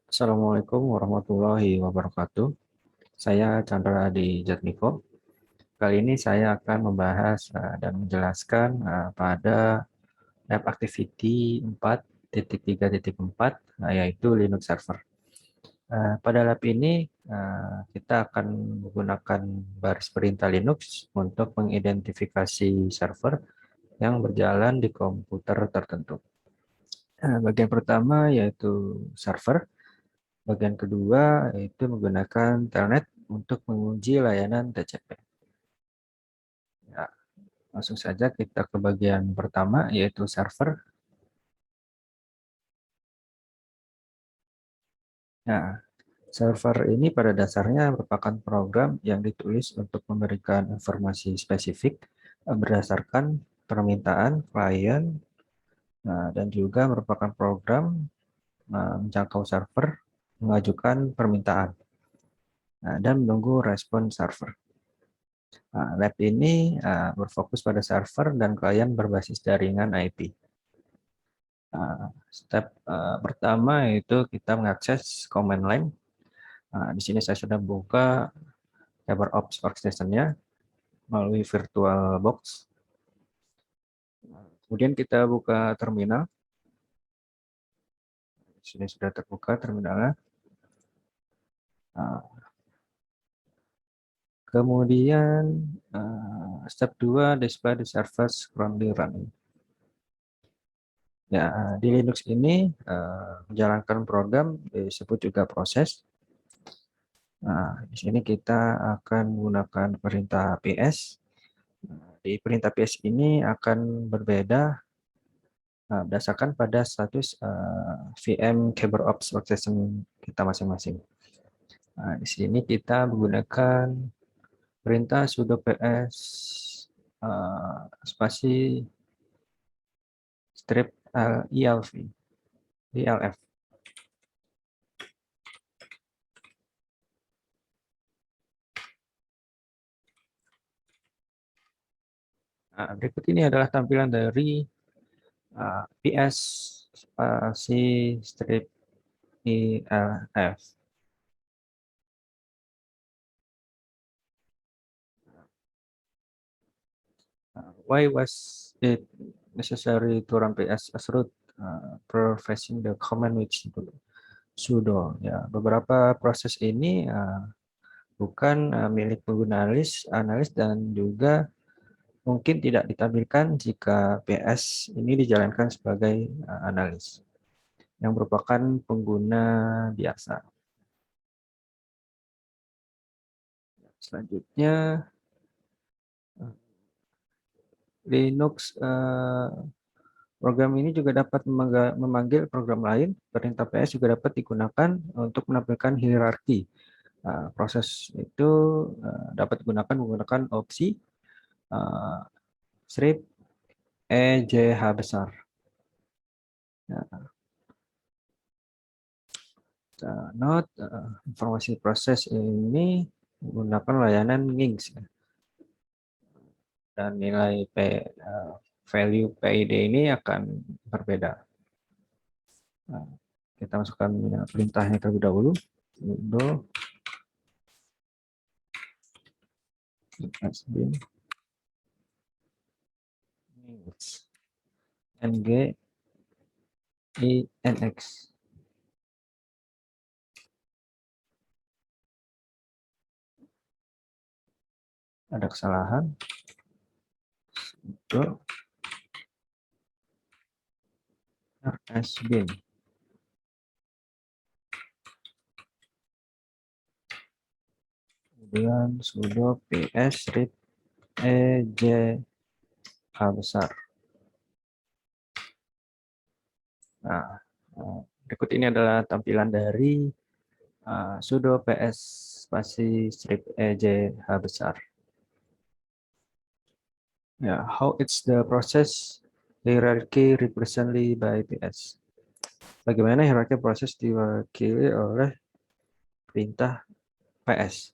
Assalamualaikum warahmatullahi wabarakatuh. Saya Chandra di Jatmiko. Kali ini saya akan membahas dan menjelaskan pada Lab Activity 4.3.4, yaitu Linux Server. Pada lab ini kita akan menggunakan baris perintah Linux untuk mengidentifikasi server yang berjalan di komputer tertentu. Bagian pertama yaitu server. Bagian kedua yaitu menggunakan telnet untuk menguji layanan TCP. Ya, langsung saja kita ke bagian pertama yaitu server. Nah, server ini pada dasarnya merupakan program yang ditulis untuk memberikan informasi spesifik berdasarkan permintaan klien, dan juga merupakan program menjangkau server, mengajukan permintaan, dan menunggu respon server. Lab ini berfokus pada server dan klien berbasis jaringan IP. Step pertama yaitu kita mengakses command line. Di sini saya sudah buka CyberOps Workstation-nya melalui VirtualBox. Kemudian kita buka terminal. Di sini sudah terbuka terminalnya. Kemudian step 2, display the servers currently running. Ya, di Linux ini menjalankan program disebut juga proses. Nah, di sini kita akan menggunakan perintah ps. Di perintah ps ini akan berbeda berdasarkan pada status VM CyberOps Workstation kita masing-masing. Nah, di sini kita menggunakan perintah sudo ps spasi strip elf. Nah, berikut ini adalah tampilan dari ps spasi strip elf. Why was it necessary to run ps as root processing the command with sudo? Ya, beberapa proses ini bukan milik pengguna analis dan juga mungkin tidak ditampilkan jika PS ini dijalankan sebagai analis yang merupakan pengguna biasa. Selanjutnya, Linux program ini juga dapat memanggil program lain. Perintah PS juga dapat digunakan untuk menampilkan hierarki. Proses itu dapat digunakan menggunakan opsi strip EJH besar. Note, informasi proses ini menggunakan layanan NGINX. Dan nilai value PID ini akan berbeda. Kita masukkan perintahnya terlebih dahulu. Sudo sbin NGINX. Ada kesalahan. Sudo sbin. Kemudian sudo ps strip ejh besar. Nah, berikut ini adalah tampilan dari sudo ps spasi strip ejh besar. Ya, how it's the process hierarchy represented by ps. Bagaimana hierarki proses diwakili oleh perintah ps.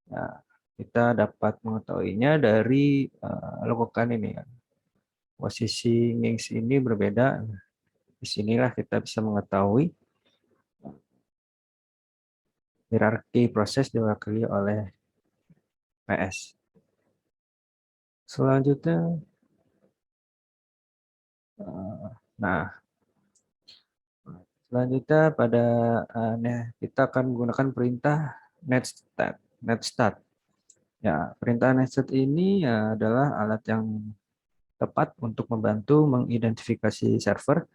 Nah, kita dapat mengetahuinya dari lekukan ini. Posisi NGINX ini berbeda. Disinilah kita bisa mengetahui hierarki proses diwakili oleh PS. Selanjutnya, nah, selanjutnya pada kita akan menggunakan perintah netstat. Netstat. Ya, perintah netstat ini adalah alat yang tepat untuk membantu mengidentifikasi server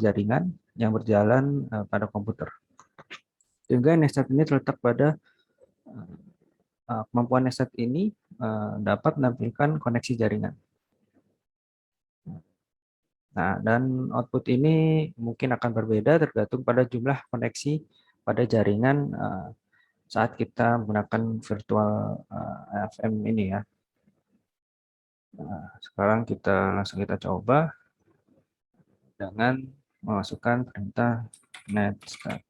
jaringan yang berjalan pada komputer. Sehingga netstat ini terletak pada kemampuan netstat ini dapat menampilkan koneksi jaringan. Nah, dan output ini mungkin akan berbeda tergantung pada jumlah koneksi pada jaringan saat kita menggunakan virtual FM ini ya. Nah, sekarang langsung kita coba dengan memasukkan perintah netstat.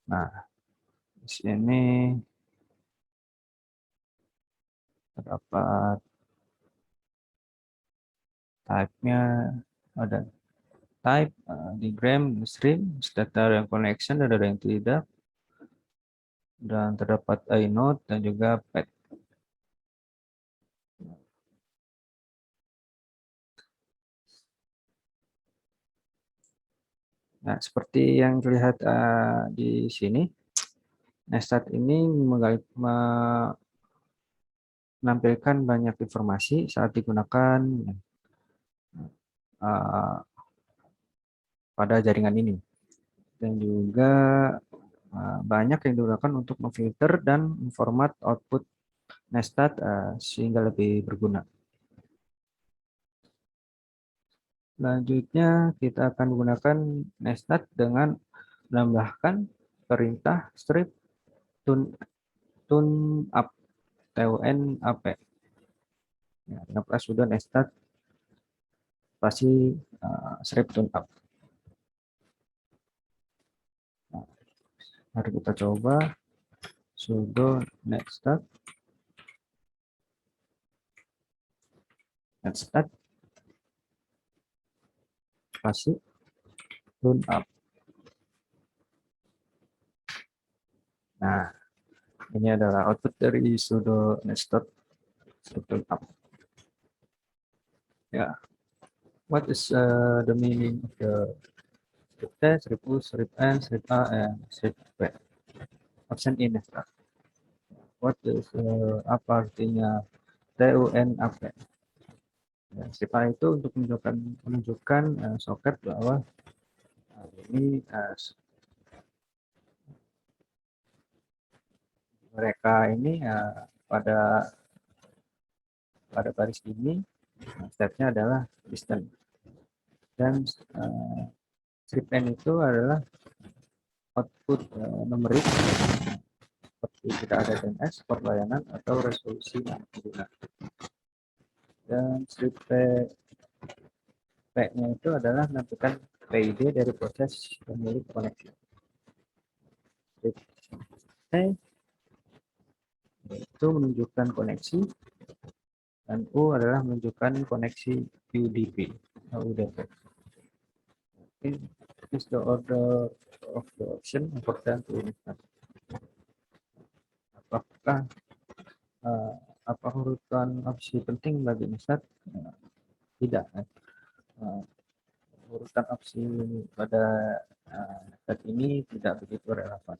Nah, di sini terdapat type-nya, ada type, diagram, stream, data yang connection, ada yang tidak, dan terdapat inode dan juga path. Nah, seperti yang terlihat di sini, Nestat ini menampilkan banyak informasi saat digunakan uh, pada jaringan ini. Dan juga banyak yang digunakan untuk memfilter dan memformat output Nestat sehingga lebih berguna. Selanjutnya kita akan menggunakan Nestat dengan menambahkan perintah strip tune up TUNAP. Ya, dengan sudah Nestat pasti strip tune up. Nah, mari kita coba sudo netstat kasih tune up. Nah, ini adalah output dari sudo netstat tune up. Ya, what is the meaning of the strip T, strip U, strip N, strip A, and strip P? Option in netstat. What is apa artinya TUNAP? Ya, strip A itu untuk menunjukkan soket bahwa ini mereka ini pada baris ini stepnya adalah distance, dan strip n itu adalah output numerik seperti tidak ada DNS, port layanan, atau resolusi pengguna. Dan strip P-nya itu adalah menampilkan PID dari proses pemilik koneksi. Strip T itu menunjukkan koneksi, dan U adalah menunjukkan koneksi UDP atau UDP. Is the order of the option important to understand? Apakah apa urutan opsi penting bagi Ustaz? Tidak. Urutan opsi pada saat ini tidak begitu relevan.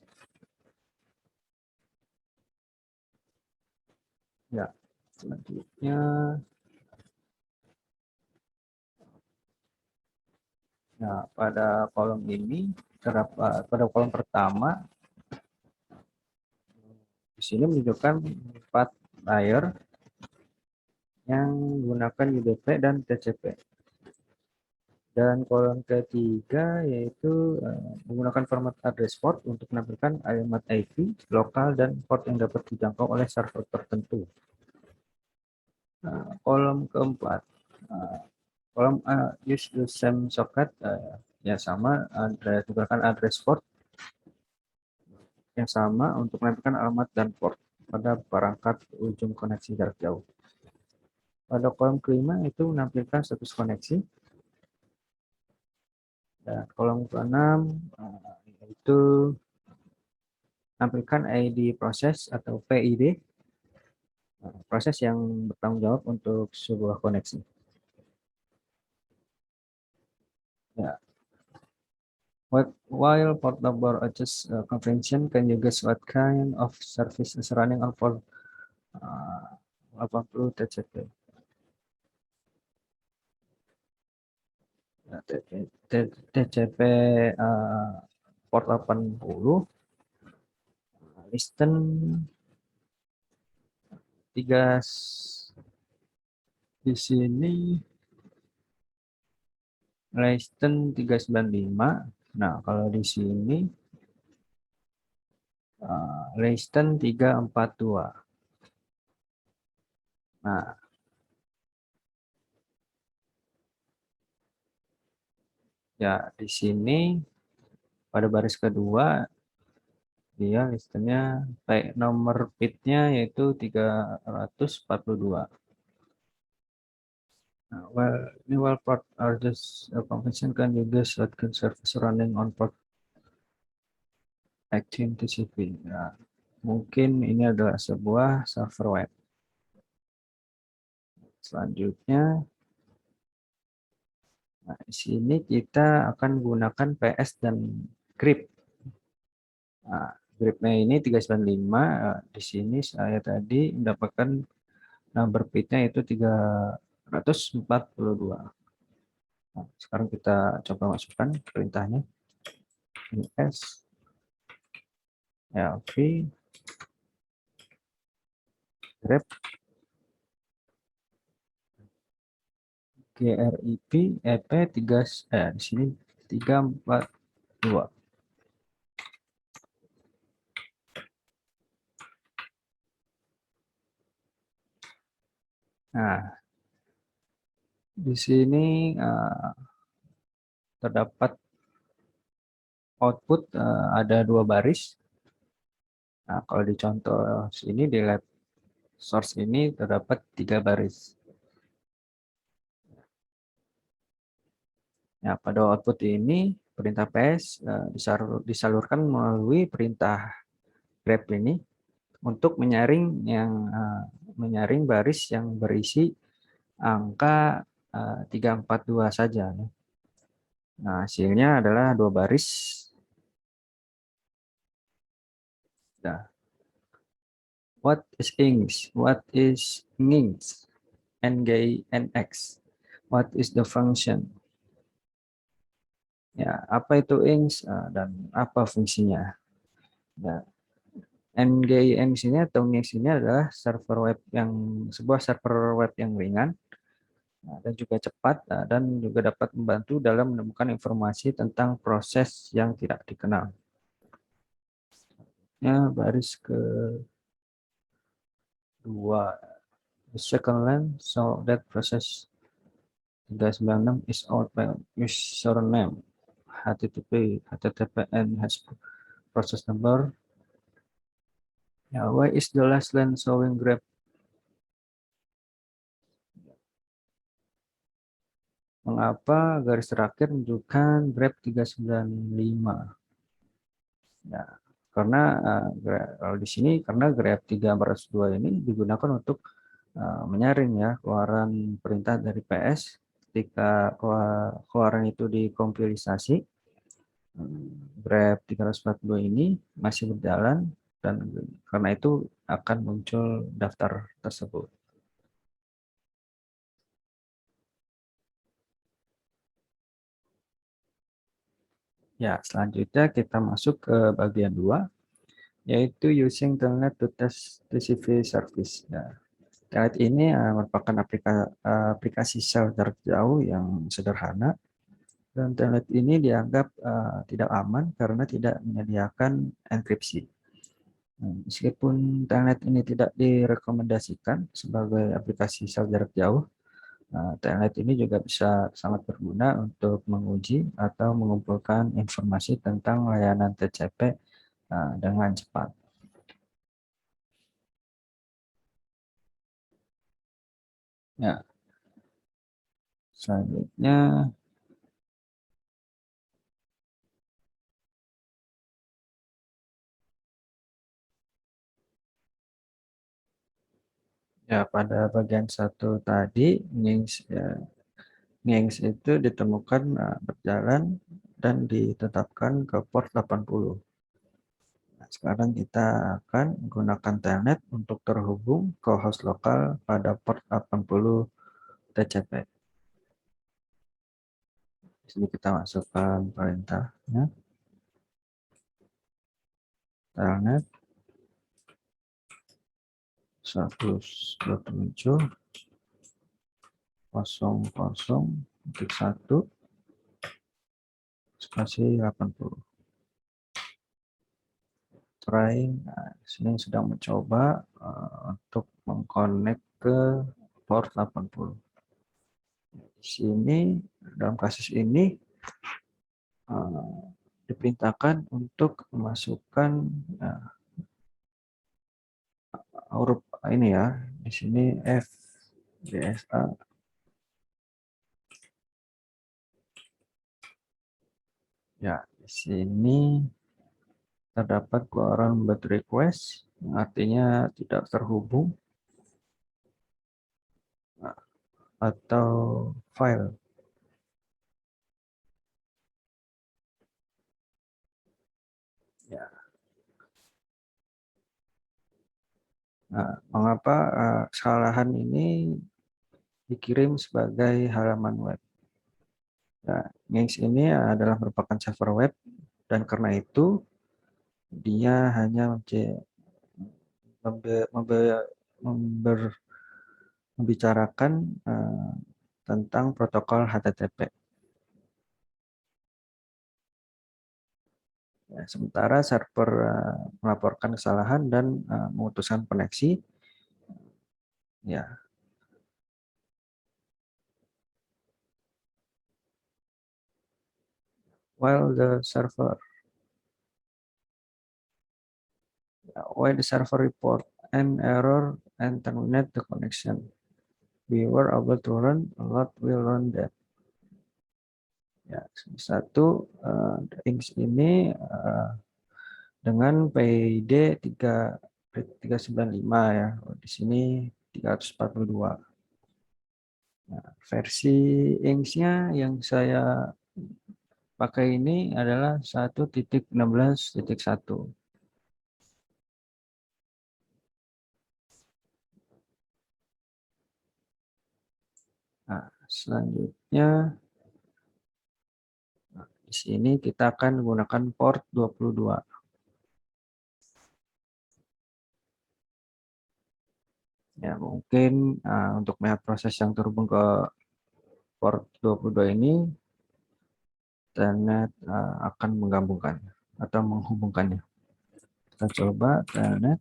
Ya, selanjutnya, nah pada kolom ini terdapat pada kolom pertama di sini menunjukkan 4 layer yang menggunakan UDP dan TCP. Dan kolom ketiga yaitu menggunakan format address port untuk menampilkan alamat IP lokal dan port yang dapat dijangkau oleh server tertentu. Kolom keempat, kolom use the same socket, ya sama, menggunakan address port yang sama untuk menampilkan alamat dan port pada perangkat ujung koneksi jarak jauh. Pada kolom kelima itu menampilkan status koneksi. Dan kolom ke-6 yaitu tampilkan ID proses atau PID, proses yang bertanggung jawab untuk sebuah koneksi. Ya. While portable access convention can you guess what kind of service is running on for 80 TCP? Ya, TCP port 80 listen 3 di sini listen 395. Nah, kalau di sini listen 342. Nah, ya di sini pada baris kedua dia listennya baik nomor bitnya yaitu 342. Nah, well port are just a convention can juga shotgun service running on port 18 TCP. Nah, mungkin ini adalah sebuah server web. Selanjutnya, nah, di sini kita akan gunakan PS dan grip. Nah, gripnya ini 395. Di sini saya tadi mendapatkan number bitnya itu 342. Nah, sekarang kita coba masukkan perintahnya. S LV grep grip EP 3 di sini 342. Nah, di sini terdapat output ada 2 baris. Nah, kalau di contoh sini di lab source ini terdapat 3 baris. Ya, pada output ini perintah PS disalurkan melalui perintah grep ini untuk menyaring baris yang berisi angka 342 saja. Nah, hasilnya adalah 2 baris. Nah, what is ings? What is nginx? NGINX. What is the function? Ya, apa itu ings dan apa fungsinya? Nah, NGINX ini atau nginx ini adalah sebuah server web yang ringan dan juga cepat dan juga dapat membantu dalam menemukan informasi tentang proses yang tidak dikenal. Ya, baris kedua. The second line, so that process 396 is out by username HTTP, HTTPN has process number. Ya, why is the last line showing grep? Mengapa garis terakhir menunjukkan grep 395? Ya, karena kalau di sini karena grep 342 ini digunakan untuk menyaring ya keluaran perintah dari PS ketika keluaran itu dikompilisasi. Grab 342 ini masih berjalan dan karena itu akan muncul daftar tersebut. Ya, selanjutnya kita masuk ke bagian 2, yaitu using Telnet to test TCP service. Ya, Telnet ini merupakan aplikasi sel jarak jauh yang sederhana dan Telnet ini dianggap tidak aman karena tidak menyediakan enkripsi. Meskipun Telnet ini tidak direkomendasikan sebagai aplikasi sel jarak jauh, Telnet ini juga bisa sangat berguna untuk menguji atau mengumpulkan informasi tentang layanan TCP dengan cepat. Ya, selanjutnya Ya, pada bagian satu tadi, Nginx itu ditemukan berjalan dan ditetapkan ke port 80. Nah, sekarang kita akan menggunakan telnet untuk terhubung ke host lokal pada port 80 TCP. Di sini kita masukkan perintahnya, telnet 127.0.1 spasi 80. Trying, nah, sini sedang mencoba untuk mengkonek ke port 80. Di sini dalam kasus ini uh, diperintahkan untuk memasukkan huruf ini ya. Di sini F BSA. Ya, di sini terdapat keluaran bad request, yang artinya tidak terhubung atau file. Ya. Nah, mengapa kesalahan ini dikirim sebagai halaman web? Nah, Nginx ini adalah merupakan server web dan karena itu dia hanya membicarakan tentang protokol HTTP. Ya, sementara server melaporkan kesalahan dan memutuskan koneksi. Ya, while the server report an error and terminate the connection, we were able to run a lot will run that. Ya, satu Inks ini dengan PID 395 ya. Di sini 342. Nah, versi Inks-nya yang saya pakai ini adalah 1.16.1. Nah, selanjutnya di sini kita akan menggunakan port 22. Ya, mungkin untuk melihat proses yang terhubung ke port 22 ini, telnet akan menggabungkannya atau menghubungkannya. Kita coba telnet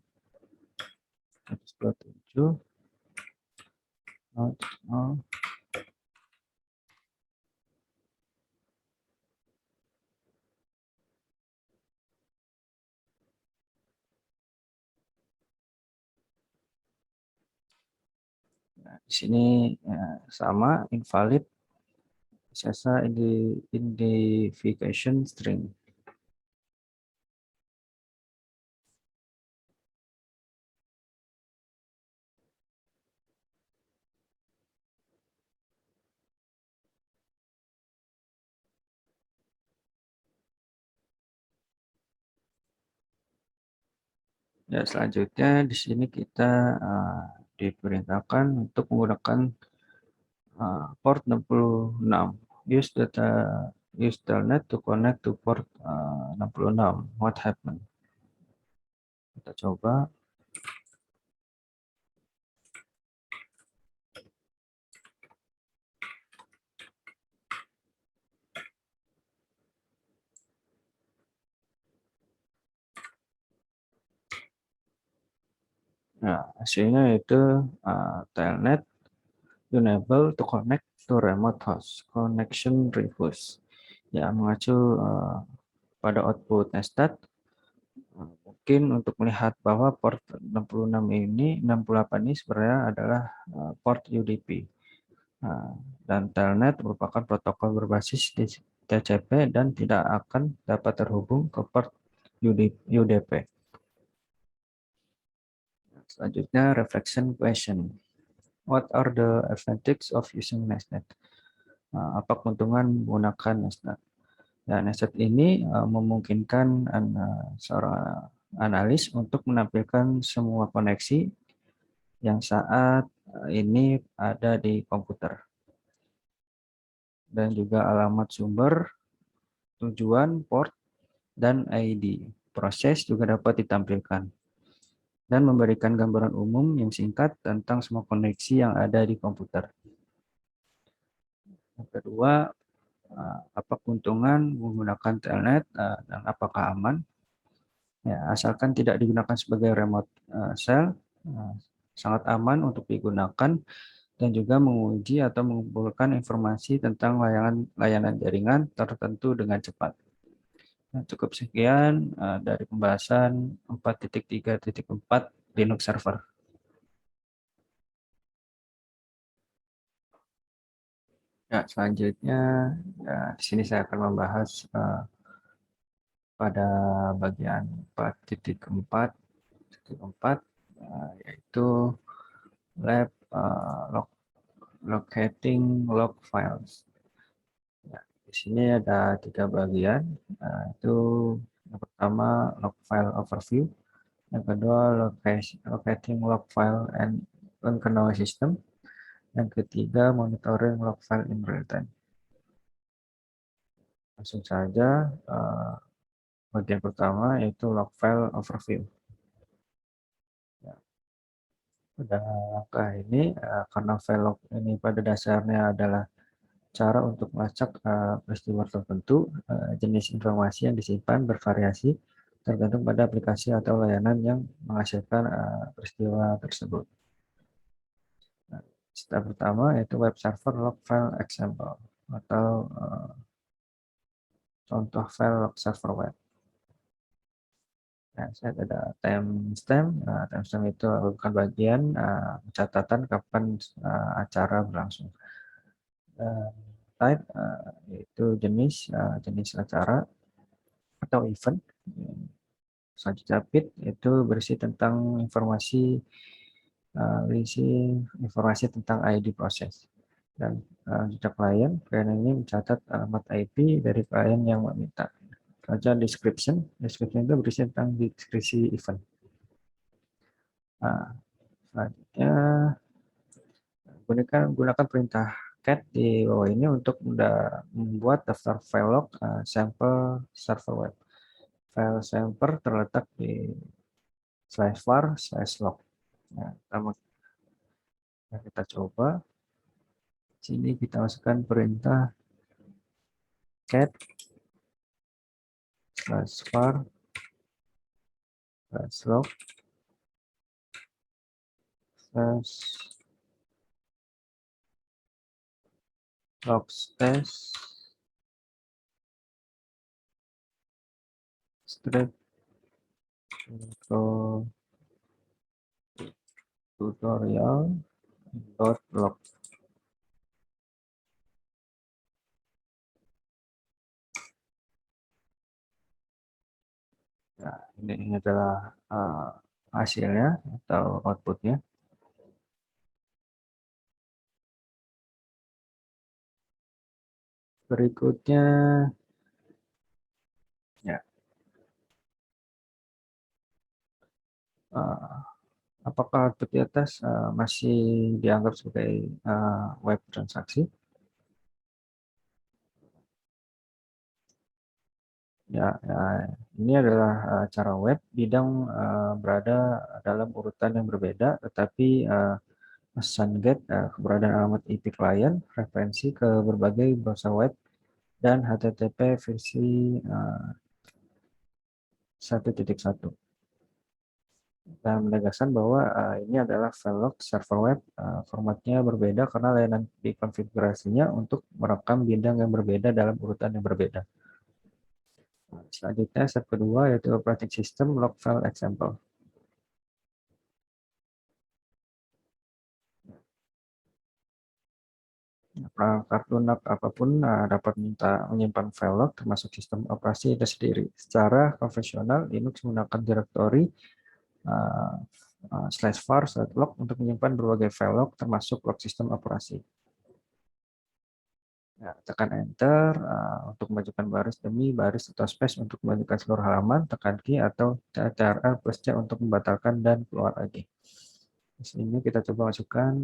127. Nah, di sini sama invalid SSH identification string. Ya, selanjutnya di sini kita diperintahkan untuk menggunakan port 66. Use telnet to connect to port 66. What happened? Kita coba. Nah, hasilnya itu telnet unable to connect to remote host. Connection refused. Ya, mengacu pada output nested. Mungkin untuk melihat bahwa port 66 ini, 68 ini sebenarnya adalah port UDP. Dan telnet merupakan protokol berbasis TCP dan tidak akan dapat terhubung ke port UDP. Selanjutnya, reflection question. What are the advantages of using Nestnet? Apa keuntungan menggunakan Nestnet? Ya, Nestnet ini memungkinkan seorang analis untuk menampilkan semua koneksi yang saat ini ada di komputer, dan juga alamat sumber, tujuan, port, dan ID. Proses juga dapat ditampilkan dan memberikan gambaran umum yang singkat tentang semua koneksi yang ada di komputer. Yang kedua, apa keuntungan menggunakan telnet dan apakah aman? Ya, asalkan tidak digunakan sebagai remote cell, sangat aman untuk digunakan dan juga menguji atau mengumpulkan informasi tentang layanan jaringan tertentu dengan cepat. Nah, cukup sekian dari pembahasan 4.3.4 Linux Server. Ya, selanjutnya di sini saya akan membahas pada bagian 4.4 yaitu lab locating log files. Ya, di sini ada 3 bagian, itu yang pertama log file overview, yang kedua locating log file and kernel system, yang ketiga monitoring log file in real time. Langsung saja bagian pertama yaitu log file overview. Ya, pada langkah ini karena file log ini pada dasarnya adalah cara untuk melacak peristiwa tertentu, jenis informasi yang disimpan bervariasi tergantung pada aplikasi atau layanan yang menghasilkan peristiwa tersebut. Nah, step pertama yaitu web server log file example atau contoh file log server web. Nah, saya ada timestamp. Timestamp itu merupakan bagian catatan kapan acara berlangsung. Type yaitu jenis acara atau event. Selanjutnya bit itu berisi tentang informasi tentang ID proses. Dan jika klien ini mencatat alamat IP dari klien yang meminta. Selanjutnya description itu berisi tentang deskripsi event. Selanjutnya gunakan perintah cat di bawah ini untuk membuat daftar file log sampel server web. File sampler terletak di /var/log. Nah, kita coba. Sini kita masukkan perintah cat /var/log /log strip intro tutorial.log. Nah, ini adalah hasilnya atau outputnya. Berikutnya, ya, apakah output di atas masih dianggap sebagai web transaksi? Ya, ini adalah cara web bidang berada dalam urutan yang berbeda, tetapi pesan GET, keberadaan alamat IP klien, referensi ke berbagai browser web, dan HTTP versi 1.1. Dan menegaskan bahwa ini adalah file log server web, formatnya berbeda karena layanan dikonfigurasinya untuk merekam bidang yang berbeda dalam urutan yang berbeda. Selanjutnya, step kedua yaitu operating system log file example. Perangkat lunak apapun dapat menyimpan file log termasuk sistem operasi itu sendiri. Secara konvensional, Linux menggunakan direktori /var/log untuk menyimpan berbagai file log termasuk log sistem operasi. Ya, tekan enter untuk memajukan baris demi baris atau space untuk memajukan seluruh halaman, tekan key atau CTRL plus C untuk membatalkan dan keluar lagi. Di sini kita coba masukkan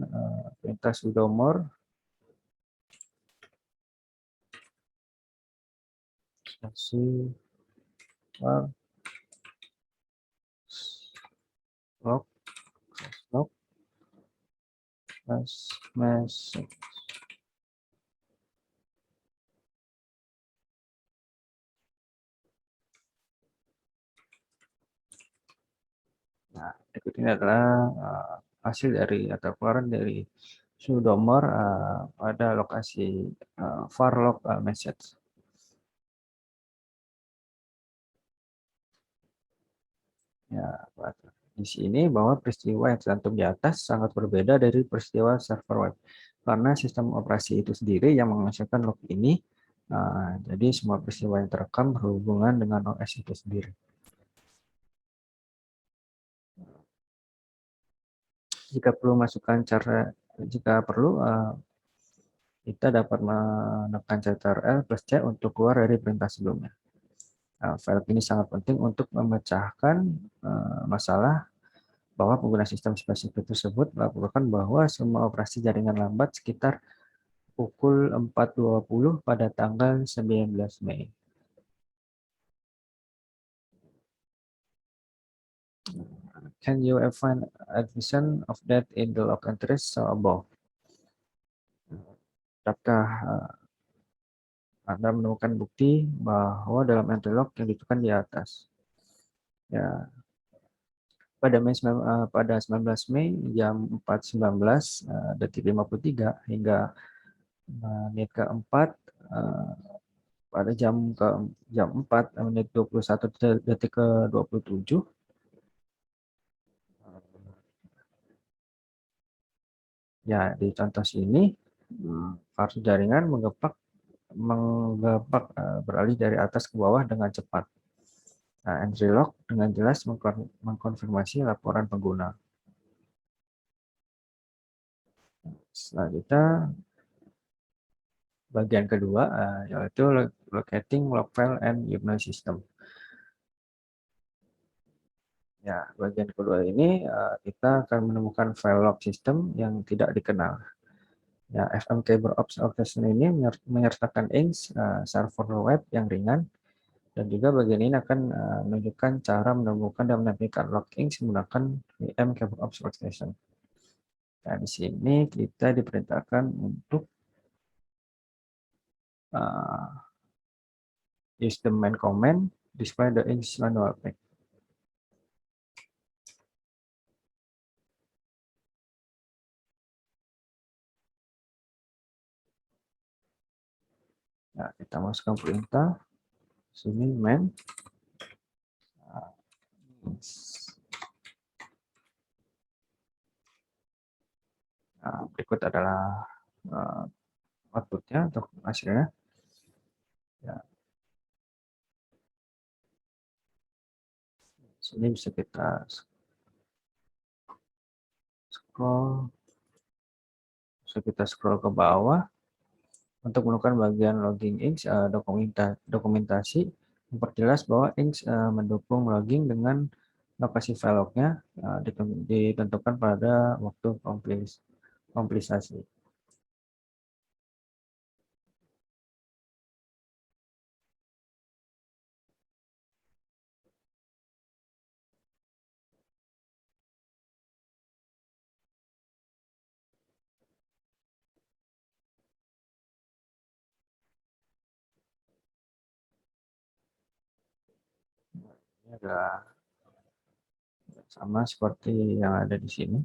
perintah sudo more var log log message. Nah, berikut ini adalah hasil dari atau keluaran dari sudo more pada lokasi var log message. Ya, di sini bahwa peristiwa yang tercantum di atas sangat berbeda dari peristiwa server web. Karena sistem operasi itu sendiri yang menghasilkan log ini, jadi semua peristiwa yang terekam berhubungan dengan OS itu sendiri. Jika perlu jika perlu kita dapat menekan Ctrl plus C untuk keluar dari perintah sebelumnya. File ini sangat penting untuk memecahkan masalah bahwa pengguna sistem spesifik tersebut melaporkan bahwa semua operasi jaringan lambat sekitar pukul 4.20 pada tanggal 19 Mei. Can you find evidence of that in the log entries so above? Dapatkah Anda menemukan bukti bahwa dalam entry log yang ditentukan di atas? Ya, pada 19 Mei jam 4.19 detik 53 hingga menit keempat pada jam 4 menit 21 detik ke 27. Ya, di contoh sini arus jaringan menggepak beralih dari atas ke bawah dengan cepat. Nah, entry log dengan jelas mengkonfirmasi laporan pengguna. Selanjutnya bagian kedua yaitu locating log file and UML system. Ya, bagian kedua ini kita akan menemukan file log system yang tidak dikenal. Ya, FMKBerops Orchestration ini menyertakan INS server web yang ringan, dan juga bagian ini akan menunjukkan cara menemukan dan menampilkan log INS menggunakan VM KBerops Workstation. Nah, di sini kita diperintahkan untuk use the main command display the INS manual path. Nah, kita masukkan perintah sini main berikut adalah outputnya untuk hasilnya. Ya, sini bisa kita scroll ke bawah untuk menemukan bagian logging INS dokumentasi memperjelas bahwa INS mendukung logging dengan lokasi file lognya ditentukan pada waktu komplisasi. Ini adalah sama seperti yang ada di sini.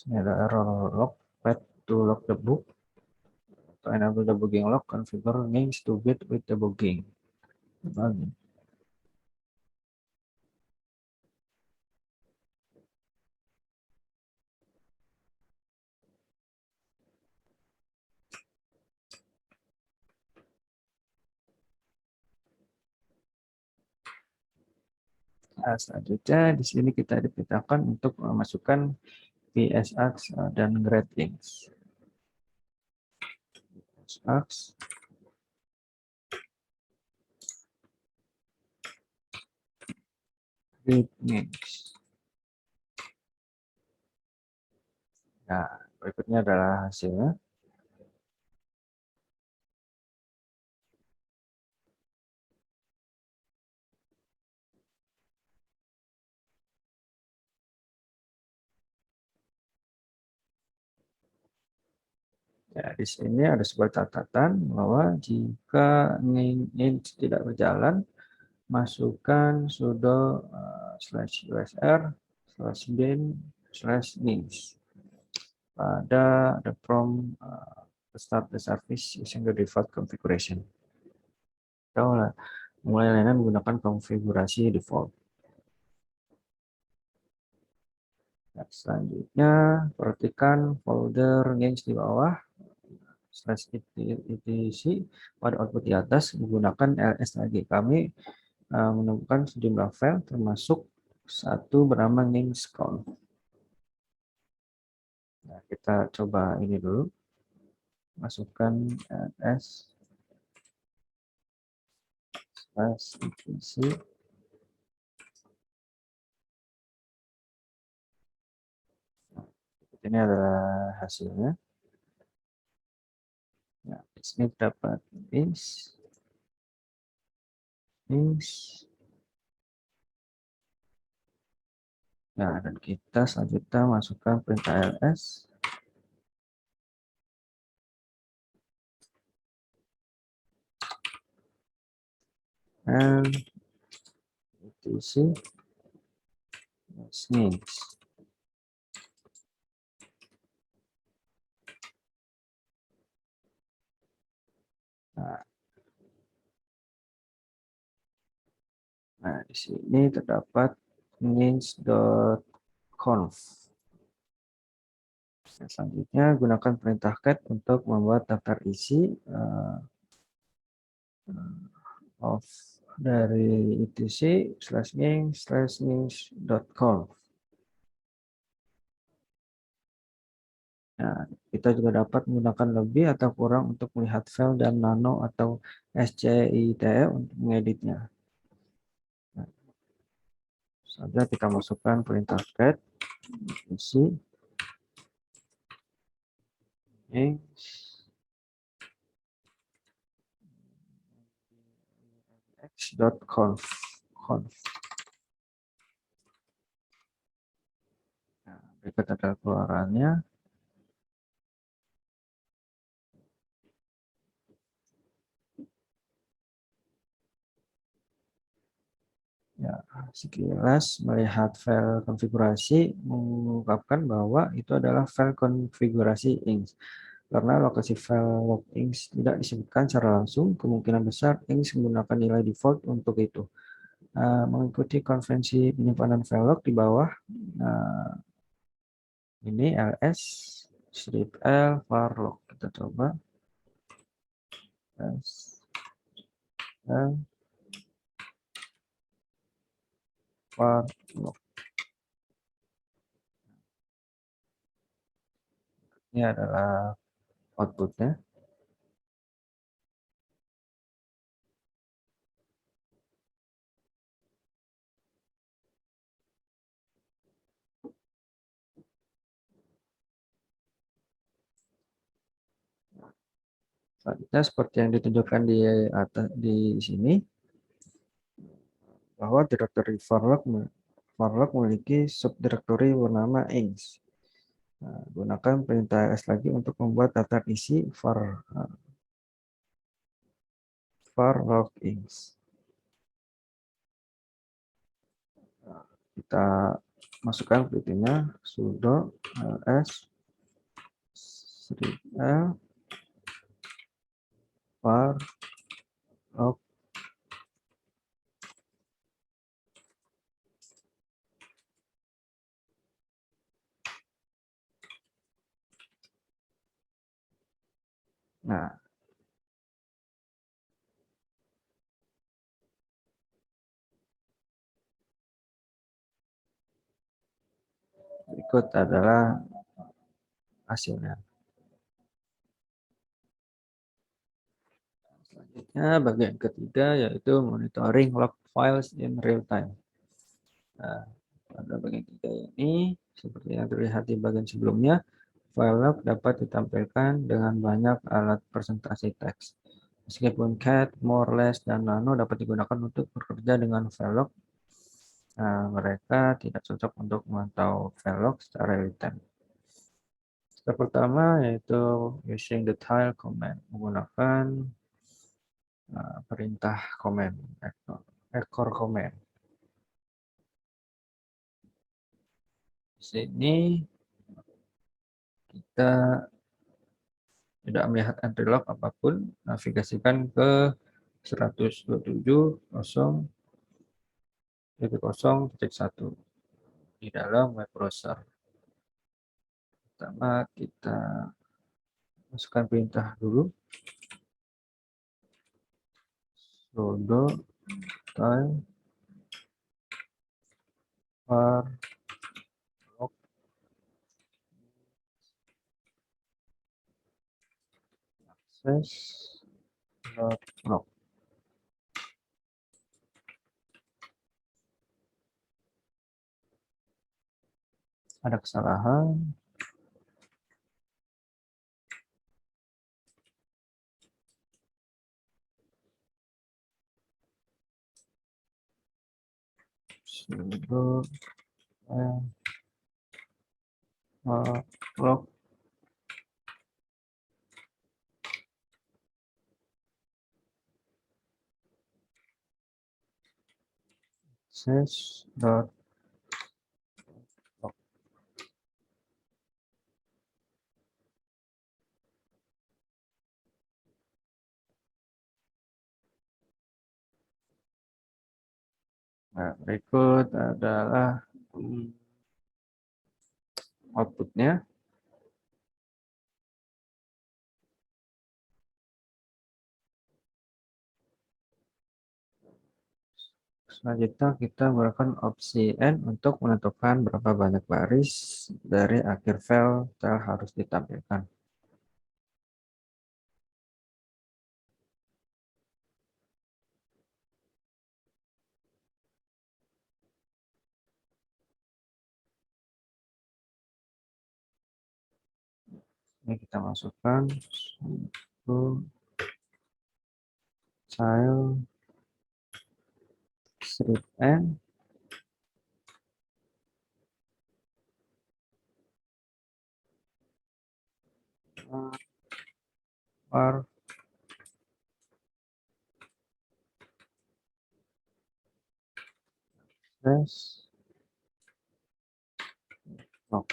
Ini ada error log pad to log the book. To enable debugging log, configure names to bit with debugging. Nah, selanjutnya di sini kita diperintahkan untuk memasukkan PSX dan GreatInks. PSX, GreatInks. Nah, berikutnya adalah hasilnya. Ya, di sini ada sebuah catatan bahwa jika ingin tidak berjalan, masukkan sudo /usr /bin /nins pada the prompt start the service using the default configuration. Kita mulai layanan menggunakan konfigurasi default. Nah, selanjutnya perhatikan folder nins di bawah /etc pada output di atas menggunakan ls lagi. Kami menemukan sejumlah file termasuk satu bernama nins.conf. Nah, kita coba ini dulu. Masukkan ls /etc. Ini adalah hasilnya. Ya, di sini dapat ins. Nah, dan kita selanjutnya masukkan perintah ls and etc nins. Nah, di sini terdapat nins.conf. Selanjutnya gunakan perintah cat untuk membuat daftar isi of dari etc/nins/nins.conf. Nah, kita juga dapat menggunakan lebih atau kurang untuk melihat file dan nano atau scite untuk mengeditnya. Nah, saja kita masukkan perintah cat isi x.conf. Nah, berikut adalah keluarannya. Ya, sekilas melihat file konfigurasi mengungkapkan bahwa itu adalah file konfigurasi inks. Karena lokasi file log inks tidak disebutkan secara langsung, kemungkinan besar inks menggunakan nilai default untuk itu. Mengikuti konvensi penyimpanan file log di bawah, ini ls strip l var log. Kita coba ls l var log. Ini adalah outputnya. Selanjutnya seperti yang ditunjukkan di atas di sini, bahwa direktori varlog memiliki subdirektori bernama inks. Nah, gunakan perintah ls lagi untuk membuat daftar isi varlog inks. Nah, kita masukkan berikutnya sudo ls strip l varlog. Nah, Berikut adalah hasilnya. Selanjutnya bagian ketiga yaitu monitoring log files in real time. Nah, pada bagian ketiga ini seperti yang terlihat di bagian sebelumnya, file log dapat ditampilkan dengan banyak alat presentasi teks. Meskipun CAT, More, Less, dan Nano dapat digunakan untuk bekerja dengan file log, mereka tidak cocok untuk memantau file log secara real time. Step pertama yaitu using the tile command, menggunakan perintah command, ekor command. Di sini kita tidak melihat entry log apapun, navigasikan ke 127.0.0.1 di dalam web browser. Pertama kita masukkan perintah dulu, sudo tile var log access log. Ada kesalahan. Sudo log access log. Nah, berikut adalah outputnya. Selanjutnya kita menggunakan opsi N untuk menentukan berapa banyak baris dari akhir file yang harus ditampilkan. Ini kita masukkan sudo child strip N var slash log.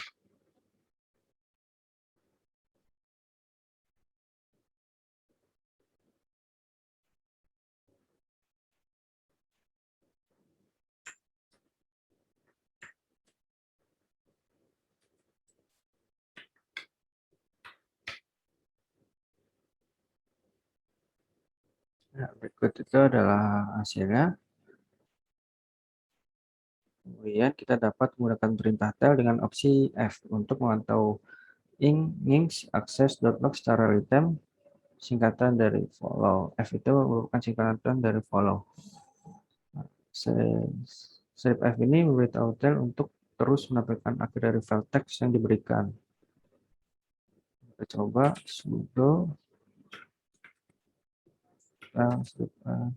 Nah, berikut itu adalah hasilnya. Kemudian kita dapat menggunakan perintah tel dengan opsi F untuk memantau inks access.log secara real time, singkatan dari follow. F itu merupakan singkatan dari follow. Strip F ini memberitahu tel untuk terus menampilkan akhir dari file teks yang diberikan. Kita coba sudo strip F.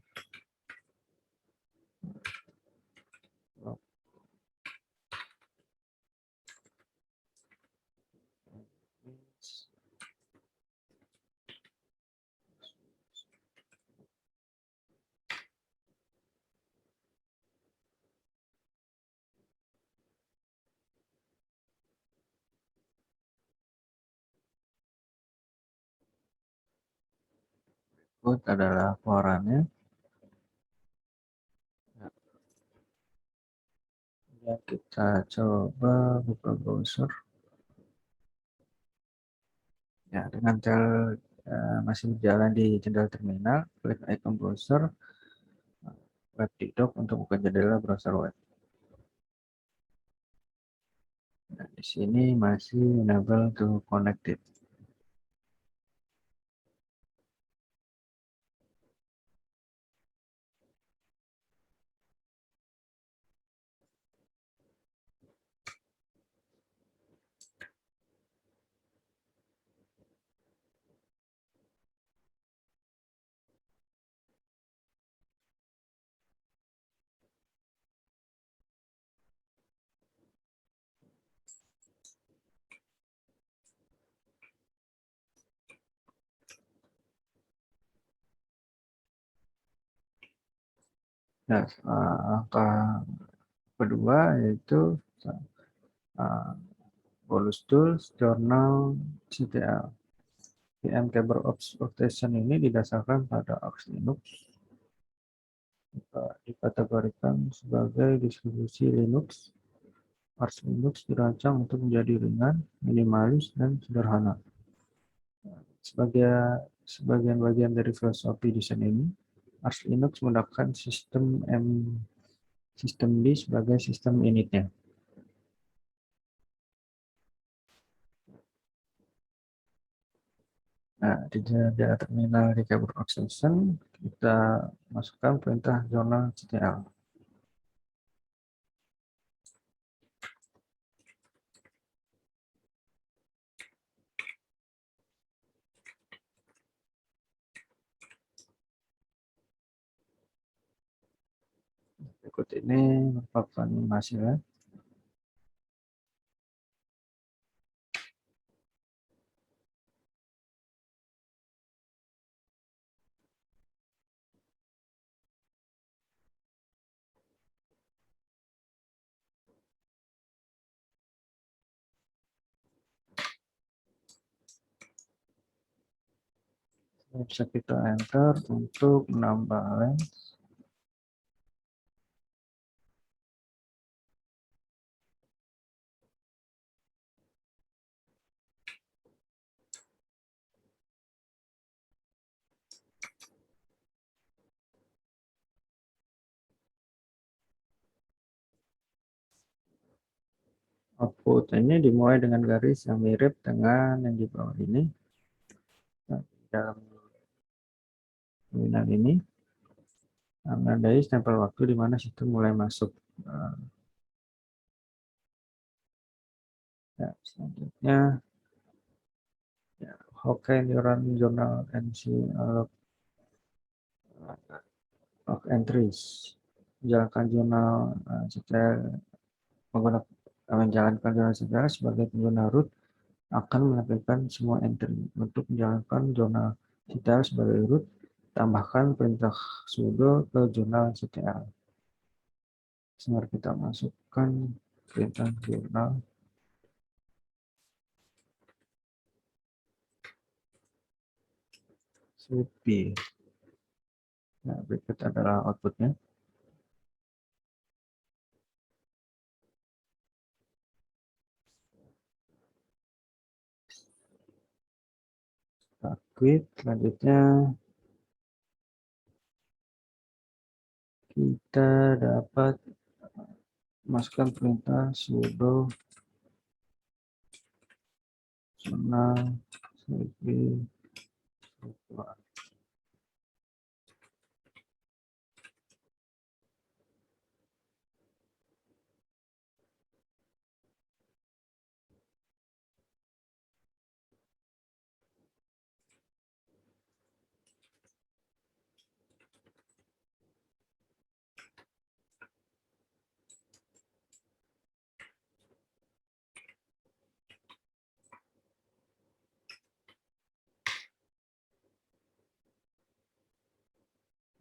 Berikut adalah laporannya. Ya, kita coba buka browser. Ya, dengan tel masih berjalan di jendela terminal, klik icon browser, web TikTok untuk buka jendela browser web. Nah, di sini masih enable to connected. Nah, angka kedua yaitu uh, Bolus Tools Journal CTL. VM Table Workstation ini didasarkan pada Arch Linux, dikategorikan sebagai distribusi Linux. Arch Linux dirancang untuk menjadi ringan, minimalis, dan sederhana. Sebagian bagian dari filosofi desain ini, Arch Linux menggunakan sistem D sebagai sistem initnya. Nah, di terminal di keyboard extension, kita masukkan perintah zona ctl. Berikut ini merupakan hasilnya. Bisa kita enter untuk menambah length. Output ini dimulai dengan garis yang mirip dengan yang di bawah ini. Nah, dalam terminal ini menandai stempel waktu di mana sistem mulai masuk. Ya, selanjutnya ya, how can you run journal and see log entries? Jalankan jurnal setelah menggunakan menjalankan jurnal sejarah sebagai pengguna root akan menampilkan semua entry. Untuk menjalankan jurnal ctl sebagai root, tambahkan perintah sudo ke jurnal ctl. Mari kita masukkan perintah jurnal supi. Nah, berikut adalah outputnya. Kita quit. Selanjutnya kita dapat masukkan perintah sudo jurnal supi.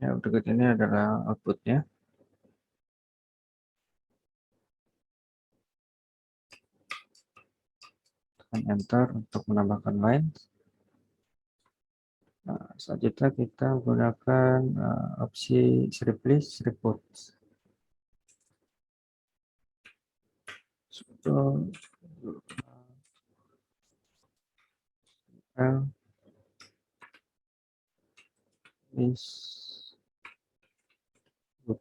Ya, berikut ini adalah outputnya. Tekan enter untuk menambahkan line. Nah, selanjutnya kita gunakan opsi strip list, strip put. Sudo list put.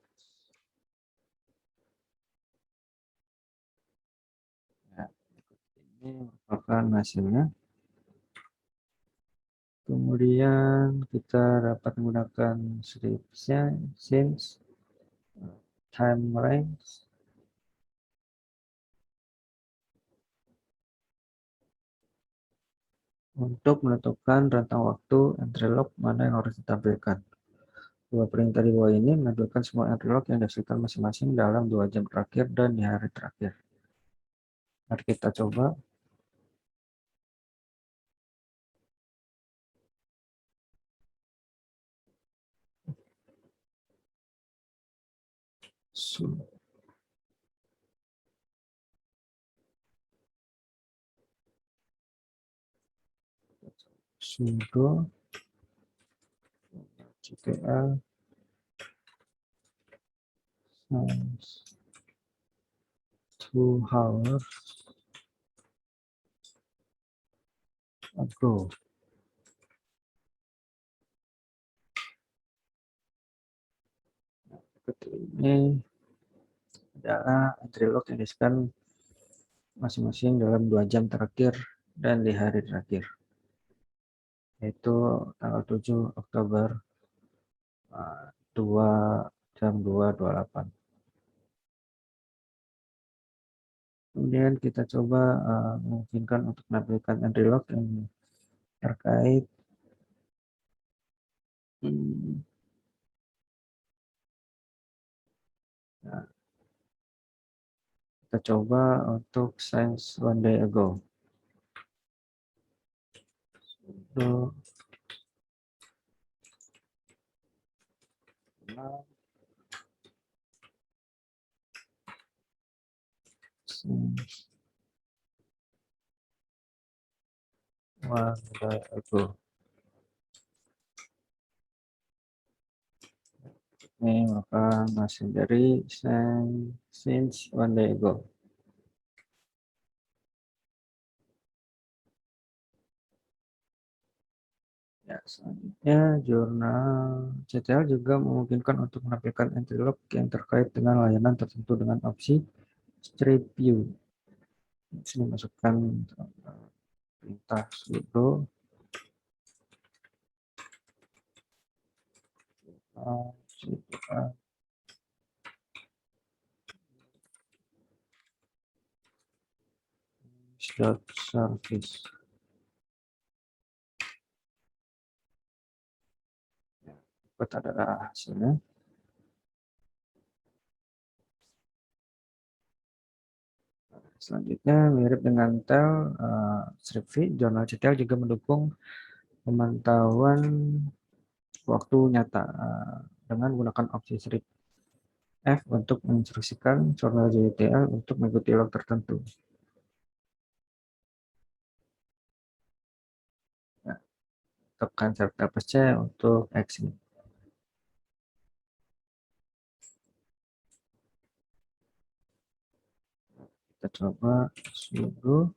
Ya. merupakan hasilnya. Kemudian kita dapat menggunakan strip since time range untuk menentukan rentang waktu entry log mana yang harus ditampilkan. Dua perintah di bawah ini menampilkan semua entry log yang dihasilkan masing-masing dalam 2 jam terakhir dan di hari terakhir. Mari kita coba. Sudo ctl since 2 hours ago. Ini adalah entry log yang dihasilkan masing-masing dalam 2 jam terakhir dan di hari terakhir, yaitu tanggal 7 Oktober 2 jam 2.28. Kemudian kita coba memungkinkan untuk menampilkan entry log yang terkait nah, kita coba untuk since 1 day ago. So, since 1 day ago. Ini merupakan hasil dari since 1 day ago. Ya, selanjutnya jurnal CTL juga memungkinkan untuk menampilkan entry log yang terkait dengan layanan tertentu dengan opsi strip view. Di sini masukkan perintah sudo service. Berikut adalah hasilnya. Selanjutnya mirip dengan tel strip view, jurnal CTL juga mendukung pemantauan waktu nyata dengan menggunakan opsi strip F untuk menginstruksikan jurnal JTL untuk mengikuti log tertentu. Nah, tekan Ctrl C untuk exit. Kita coba sudo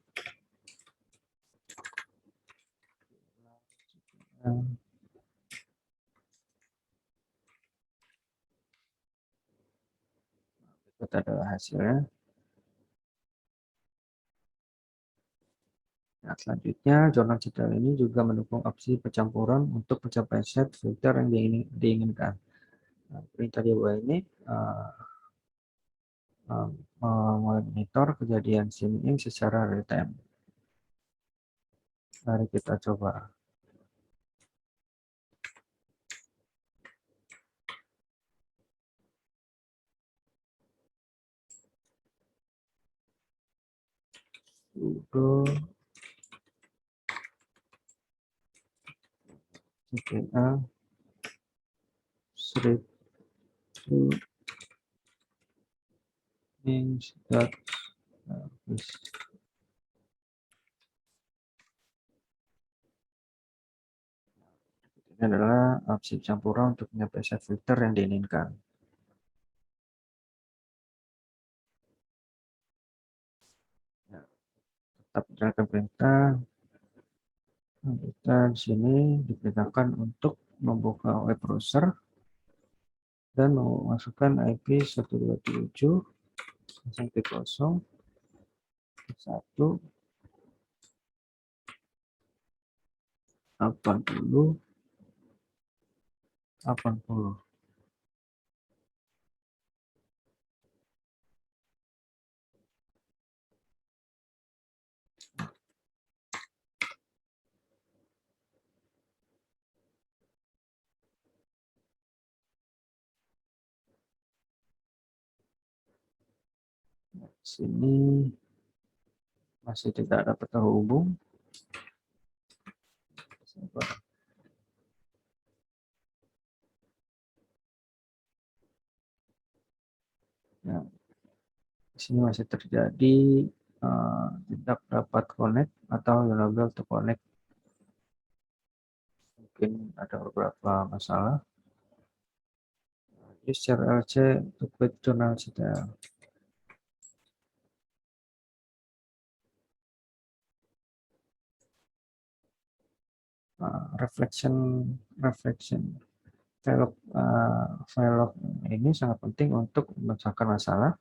itu adalah hasilnya. Nah, selanjutnya jurnal CTL ini juga mendukung opsi pencampuran untuk pencapaian set filter yang diinginkan. Nah, perintah di bawah ini memonitor kejadian sim-in secara real time. Mari kita coba. Sudo ctl strip service. Ini adalah opsi campuran untuk menyampaikan set filter yang diinginkan. Ya, tetap jalankan perintah. Kita di sini diperintahkan untuk membuka web browser dan memasukkan IP 127.1.1 80, 80. Sini masih tidak dapat terhubung. Ya, di sini masih terjadi tidak dapat connect atau unable to connect. Mungkin ada beberapa masalah. Use RLC to quit journal CTL. Reflection velog ini sangat penting untuk memecahkan masalah,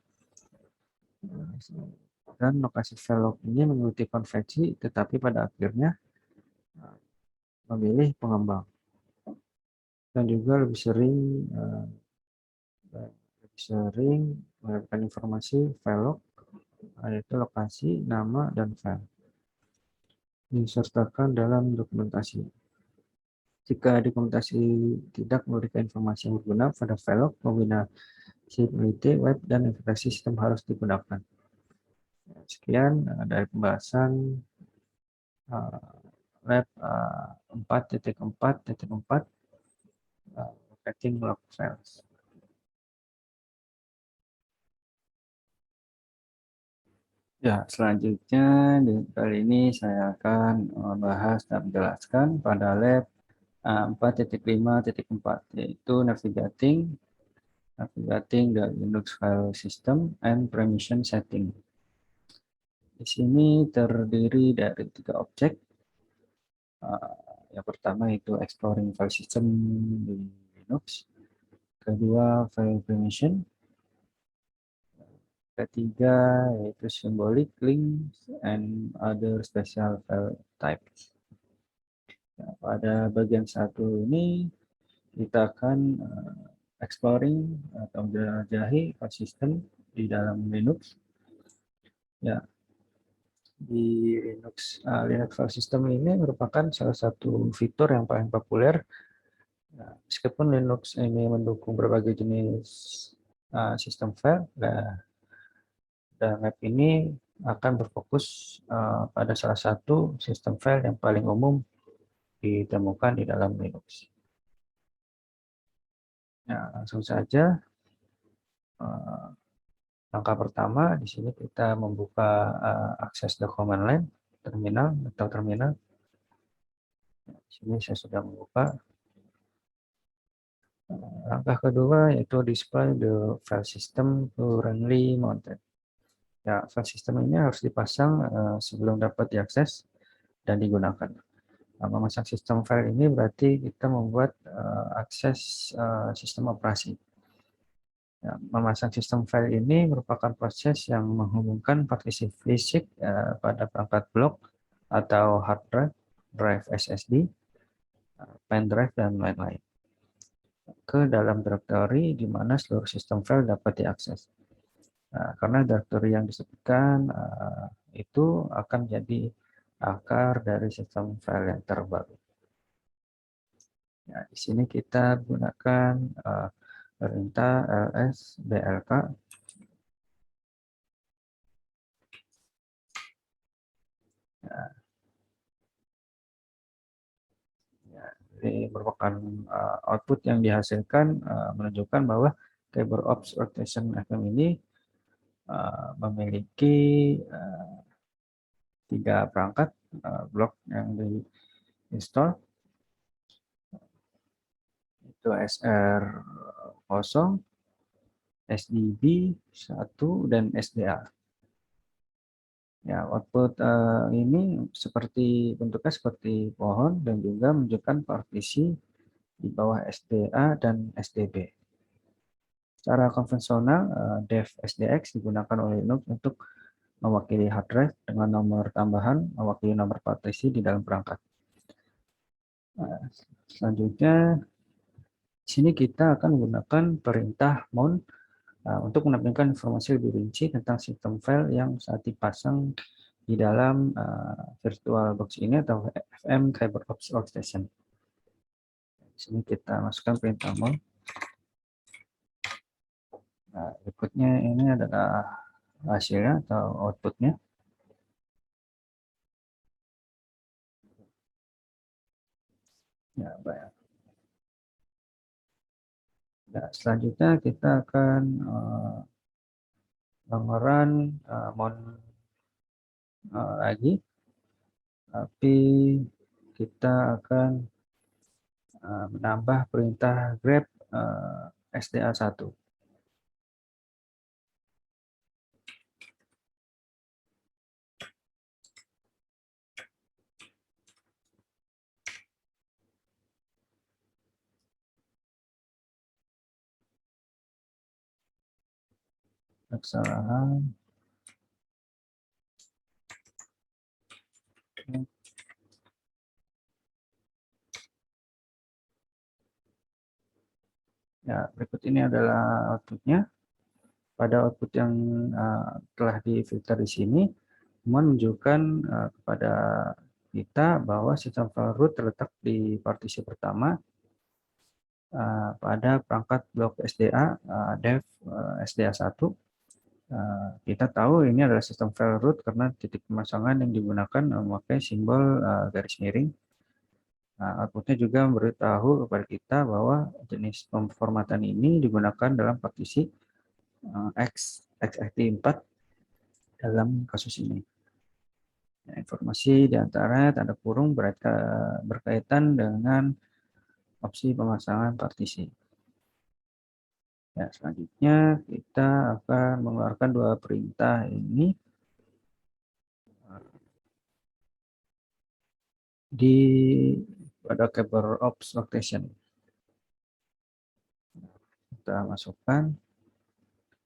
dan lokasi velog ini mengikuti konvensi tetapi pada akhirnya memilih pengembang, dan juga lebih sering mendapatkan informasi velog, yaitu lokasi, nama, dan file disertakan dalam dokumentasi. Jika dokumentasi tidak memberikan informasi yang berguna pada velog, kombinasi web dan integrasi sistem harus digunakan. Sekian dari pembahasan lab 4.4.4 locating log files. Ya, selanjutnya kali ini saya akan membahas dan menjelaskan pada lab 4.5.4, yaitu navigating the Linux file system and permission setting. Di sini terdiri dari 3 objek. Yang pertama itu exploring file system di Linux, kedua file permission, ketiga yaitu symbolic links and other special file types. Nah, pada bagian satu ini kita akan exploring atau menjelajahi file system di dalam Linux. Ya, di Linux file system ini merupakan salah satu fitur yang paling populer. Nah, meskipun Linux ini mendukung berbagai jenis sistem file, dan lab ini akan berfokus pada salah satu sistem file yang paling umum ditemukan di dalam Linux. Ya, langsung saja. Langkah pertama di sini kita membuka akses the command line terminal atau terminal. Di sini saya sudah membuka. Langkah kedua yaitu display the file system currently mounted. Ya, file system ini harus dipasang sebelum dapat diakses dan digunakan. Memasang sistem file ini berarti kita membuat akses sistem operasi. Ya, memasang sistem file ini merupakan proses yang menghubungkan partisi fisik pada perangkat blok atau hard drive, drive SSD, pen drive, dan lain-lain ke dalam directory di mana seluruh sistem file dapat diakses. Nah, karena directory yang disebutkan itu akan jadi akar dari sistem file yang terbaru. Ya, di sini kita gunakan perintah ls blk. Ya, ini merupakan output yang dihasilkan menunjukkan bahwa KeyboardOps Workstation FM ini memiliki 3 perangkat blok yang diinstal, itu SR0, SDB 1, dan SDA. Ya, output ini bentuknya seperti pohon dan juga menunjukkan partisi di bawah SDA dan SDB. Secara konvensional, dev SDX digunakan oleh Linux untuk mewakili hard drive dengan nomor tambahan mewakili nomor partisi di dalam perangkat. Nah, selanjutnya, di sini kita akan menggunakan perintah mount untuk menampilkan informasi lebih rinci tentang sistem file yang saat dipasang di dalam VirtualBox ini atau FM CyberOps Workstation. Di sini kita masukkan perintah mount. Nah, berikutnya ini adalah hasilnya atau outputnya. Ya, baik. Nah, selanjutnya kita akan mengeran mount lagi, tapi kita akan menambah perintah grab SDA1. Kesalahan. Ya, berikut ini adalah outputnya. Pada output yang telah difilter di sini, menunjukkan kepada kita bahwa sistem file root terletak di partisi pertama pada perangkat blok SDA dev SDA1. Kita tahu ini adalah sistem file root karena titik pemasangan yang digunakan memakai simbol garis miring. Outputnya juga memberitahu kepada kita bahwa jenis pemformatan ini digunakan dalam partisi XXT4 dalam kasus ini. Nah, informasi di antara tanda kurung berkaitan dengan opsi pemasangan partisi. Ya, selanjutnya kita akan mengeluarkan dua perintah ini di pada CyberOps Workstation. Kita masukkan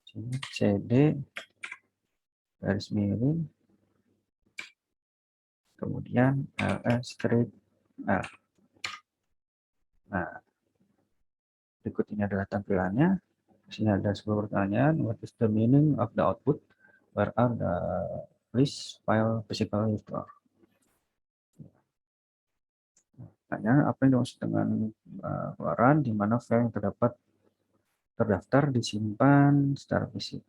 sini cd garis miring kemudian ls strip l. Nah, berikut ini adalah tampilannya. Di sini ada sebuah pertanyaan, what is the meaning of the output? Where are the list file physically stored? Pertanyaan, apa yang dimaksud dengan keluaran di mana file yang terdaftar disimpan secara fisik?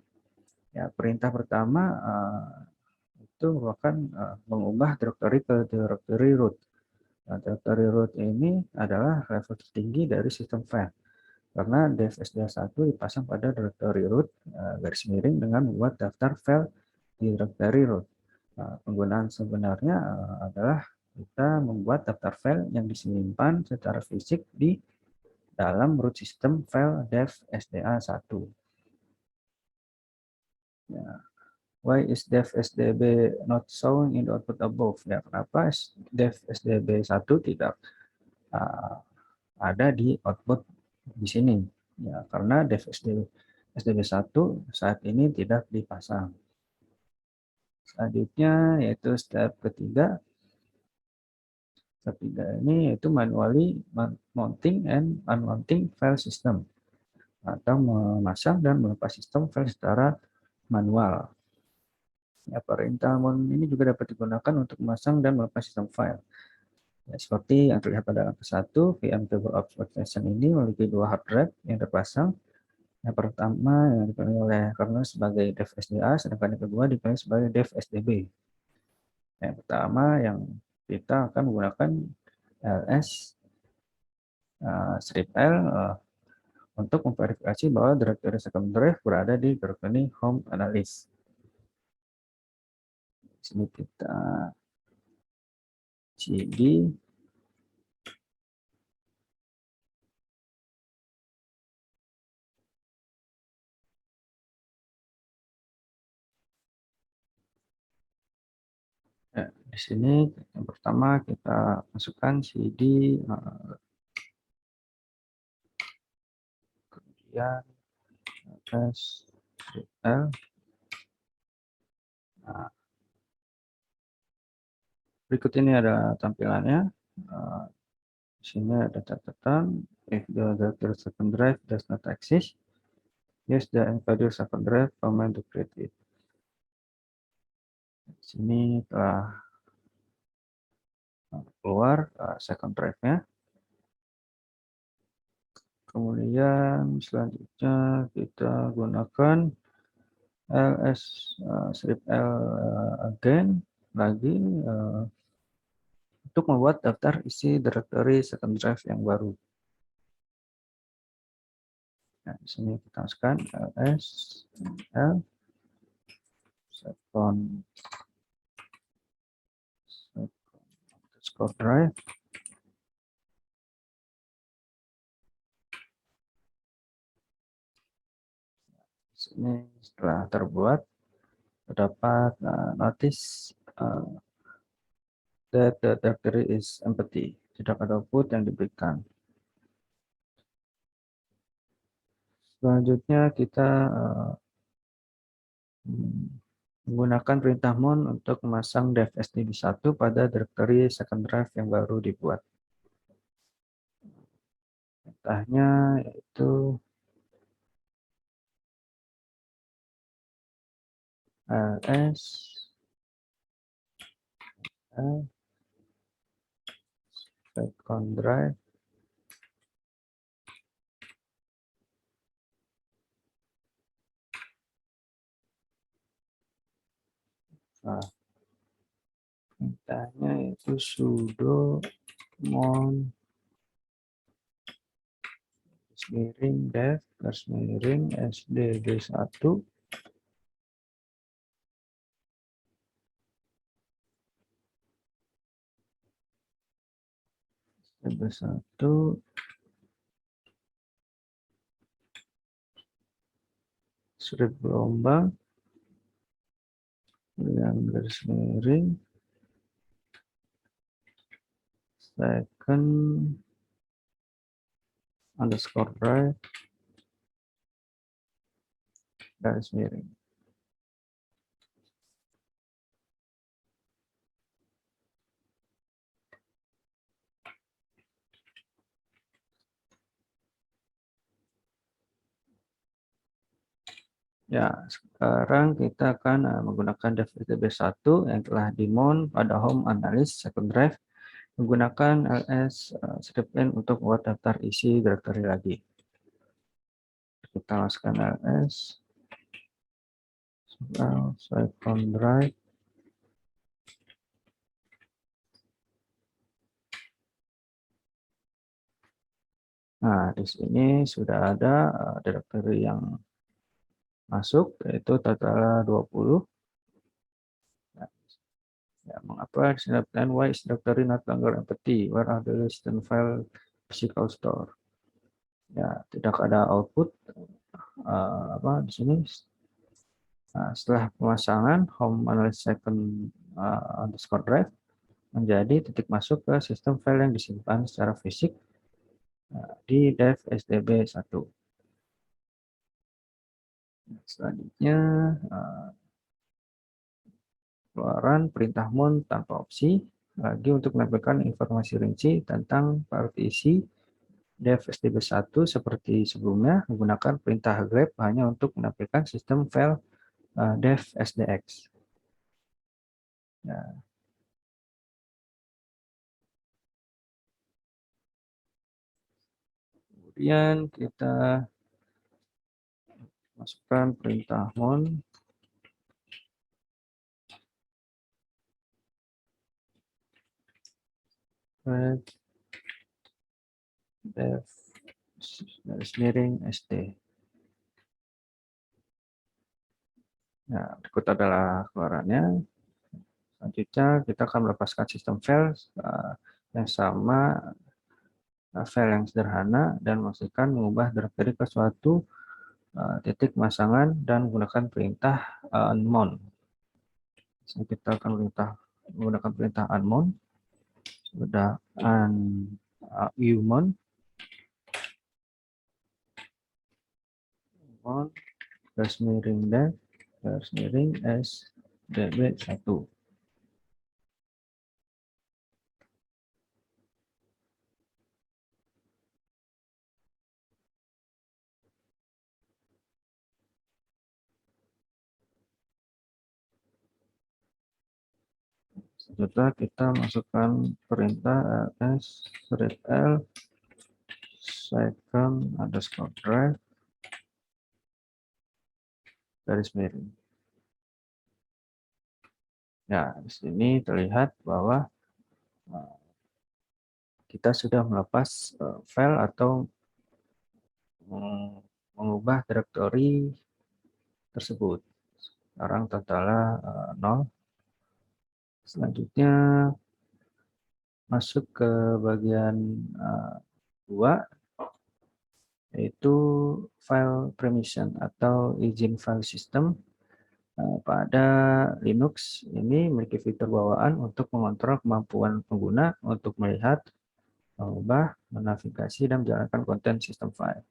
Ya, perintah pertama itu merupakan mengubah directory ke directory root. Nah, directory root ini adalah level tertinggi dari sistem file karena dev SDA1 dipasang pada directory root garis miring dengan membuat daftar file di directory root. Penggunaan sebenarnya adalah kita membuat daftar file yang disimpan secara fisik di dalam root system file dev SDA1. Ya. Why is dev SDB not shown in the output above? Ya, kenapa dev SDB1 tidak ada di output di sini? Ya, karena dev SDB1 saat ini tidak dipasang. Selanjutnya yaitu step ketiga. Ketiga ini yaitu manually mounting and unmounting file system atau memasang dan melepas sistem file secara manual. Ya, perintah mount ini juga dapat digunakan untuk memasang dan melepas sistem file. Ya, seperti yang terlihat pada angka 1, VM CyberOps Workstation ini memiliki dua hard drive yang terpasang. Yang pertama yang dipilih oleh kernel sebagai dev SDA, sedangkan yang kedua dipilih sebagai dev SDB. Yang pertama yang kita akan menggunakan ls strip l untuk memverifikasi bahwa directory second drive berada di directory home analyst. Di sini kita cd ya, di sini yang pertama kita masukkan cd kemudian l. Nah, berikut ini ada tampilannya. Sini ada catatan, if the directory second drive does not exist, use the nvidia second drive command to create it. Sini telah keluar second drive-nya. Kemudian selanjutnya kita gunakan ls strip l again lagi untuk membuat daftar isi directory second drive yang baru. Nah, di sini kita masukkan ls l second drive. Di sini setelah terbuat terdapat notice that the directory is empty. Tidak ada output yang diberikan. Selanjutnya kita menggunakan perintah mon untuk memasang dev sdb1 pada directory second drive yang baru dibuat. Perintahnya yaitu ls second drive perintahnya itu sudo mon miring dev miring sdb1 sdb1 strip gelombang yang garis miring second underscore drive garis miring. Ya, sekarang kita akan menggunakan dev sdb1 yang telah dimount pada home analyst second drive menggunakan ls scriptline untuk membuat daftar isi directory lagi. Kita masukkan ls second drive. Nah, di sini sudah ada directory yang masuk, yaitu total 20. Ya, mengapa di sini plan why is directory not longer empty? Where are the list and file physical store? Ya, tidak ada output di sini. Nah, setelah pemasangan home analyst second underscore drive menjadi titik masuk ke sistem file yang disimpan secara fisik di dev sdb1. Selanjutnya keluaran perintah mount tanpa opsi lagi untuk menampilkan informasi rinci tentang partisi dev sdb1 seperti sebelumnya menggunakan perintah grep hanya untuk menampilkan sistem file dev sdx. Nah, kemudian kita masukkan perintah mount dev garis miring sd. Nah, berikut adalah keluarannya. Selanjutnya kita akan melepaskan sistem file yang sama, file yang sederhana, dan memastikan mengubah directory ke suatu titik pemasangan dan menggunakan perintah unmount. Kita akan menggunakan perintah unmount. Sudah umount garis miring dev garis miring sdb1. Setelah kita masukkan perintah ls read l second underscore drive garis miring. Ya, di sini terlihat bahwa kita sudah melepas file atau mengubah direktori tersebut. Sekarang totalnya 0. Selanjutnya masuk ke bagian 2, yaitu file permission atau izin file system. Pada Linux ini memiliki fitur bawaan untuk mengontrol kemampuan pengguna untuk melihat, mengubah, menavigasi, dan menjalankan konten sistem file.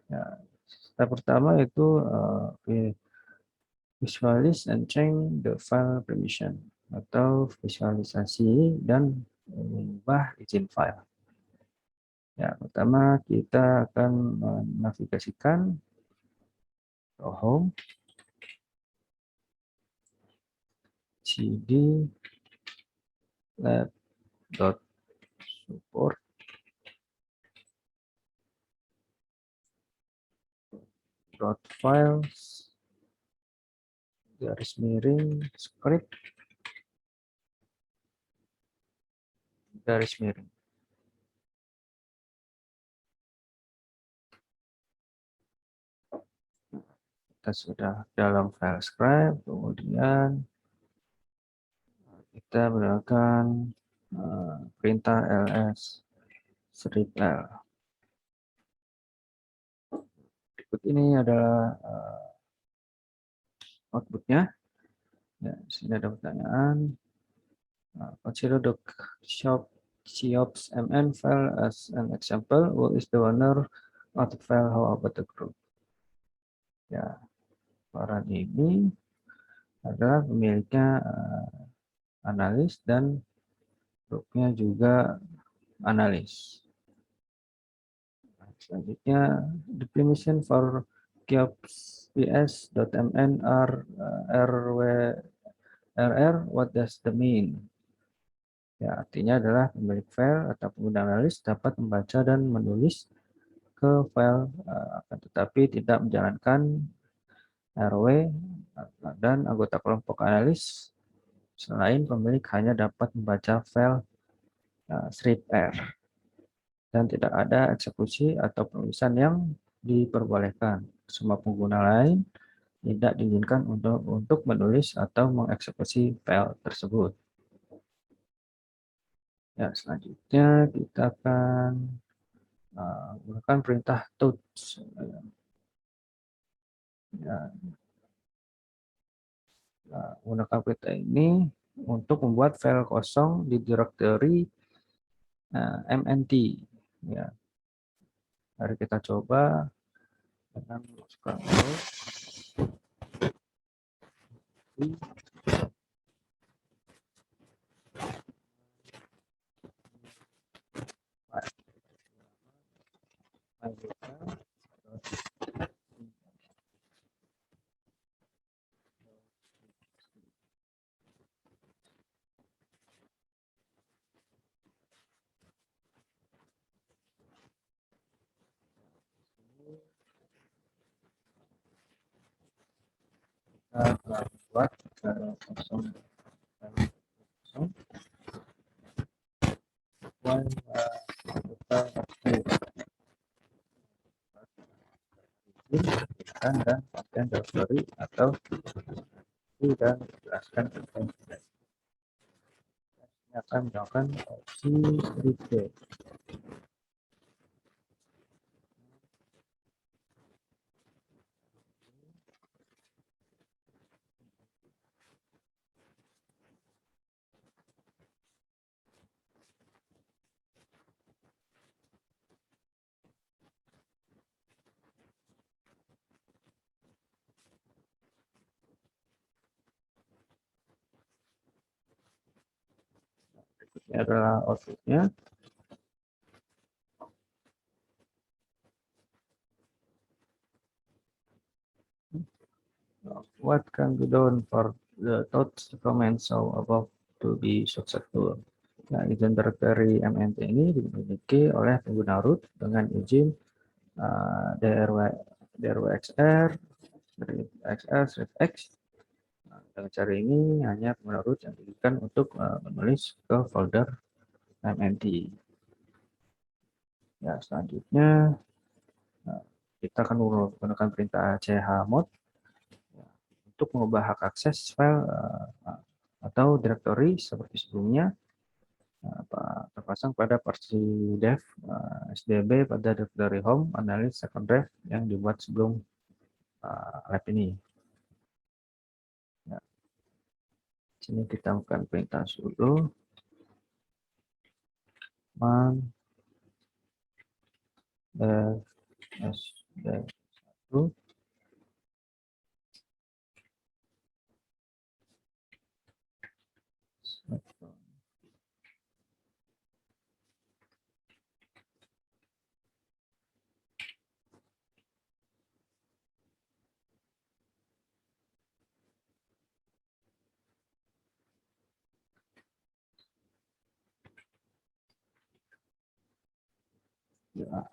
Ya, step pertama yaitu visualize and change the file permission atau visualisasi dan mengubah izin file. Ya, pertama kita akan menavigasikan ke home, cd lab.support .files garis miring script garis miring. Kita sudah dalam file script, kemudian kita menggunakan perintah ls strip l. Berikut ini adalah outputnya. Ya, sini ada pertanyaan. Consider the siops mn file as an example. Who is the owner of the file? How about the group? Ya, orang ini adalah pemiliknya analis dan grupnya juga analis. Selanjutnya, the permission for kiops.ps.mn are rr. What does the mean? Ya, artinya adalah pemilik file atau pengguna analis dapat membaca dan menulis ke file, akan tetapi tidak menjalankan RW dan anggota kelompok analis selain pemilik hanya dapat membaca file strip R dan tidak ada eksekusi atau penulisan yang diperbolehkan. Semua pengguna lain tidak diizinkan untuk menulis atau mengeksekusi file tersebut. Ya, selanjutnya kita akan menggunakan perintah touch. Ya, menggunakan perintah ini untuk membuat file kosong di direktori mnt. Ya, mari kita coba dengan masukkan buat kosong dan konten directory atau dan jelaskan konten ini akan menggunakan opsi replay. Ini adalah outputnya. What can be done for the touch comments so above to be successful. Nah, izin directory MNT ini dimiliki oleh pengguna root dengan izin drwxr, x. Nah, dengan cara ini hanya pengguna root yang diberikan untuk menulis ke folder MNT. Ya, selanjutnya kita akan menggunakan perintah chmod untuk mengubah hak akses file atau directory seperti sebelumnya terpasang pada versi dev sdb pada directory home analysis second drive yang dibuat sebelum lab ini. Ya. Sini kita melakukan perintah sudo man dev sd1 ya.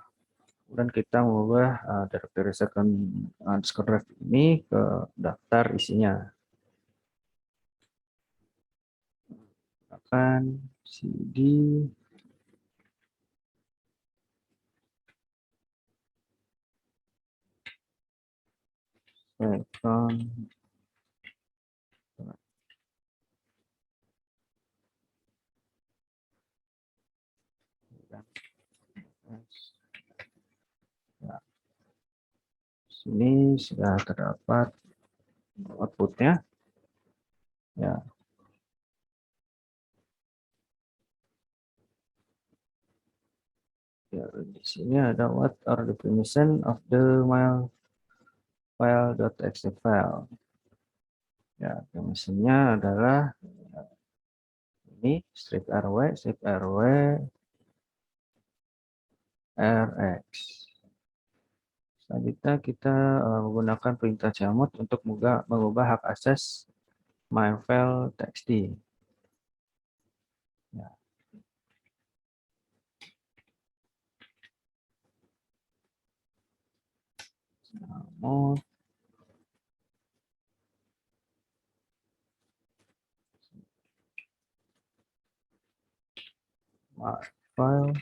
Dan kita mengubah directory second drive ini ke daftar isinya. Akan cd second nah, sini sudah terdapat outputnya. Ya. Ya, di sini ada what are the permission of the my file.txt file. Ya, permissionnya adalah ini strip rw rx. Selanjutnya kita menggunakan perintah chmod untuk mengubah hak akses my file.txt. Ya. Chmod my file.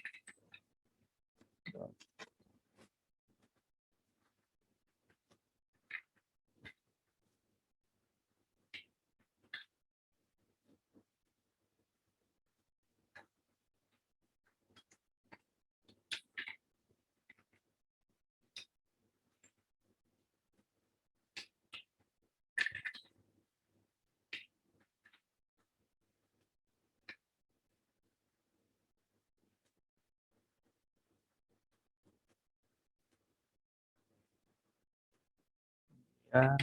Ya,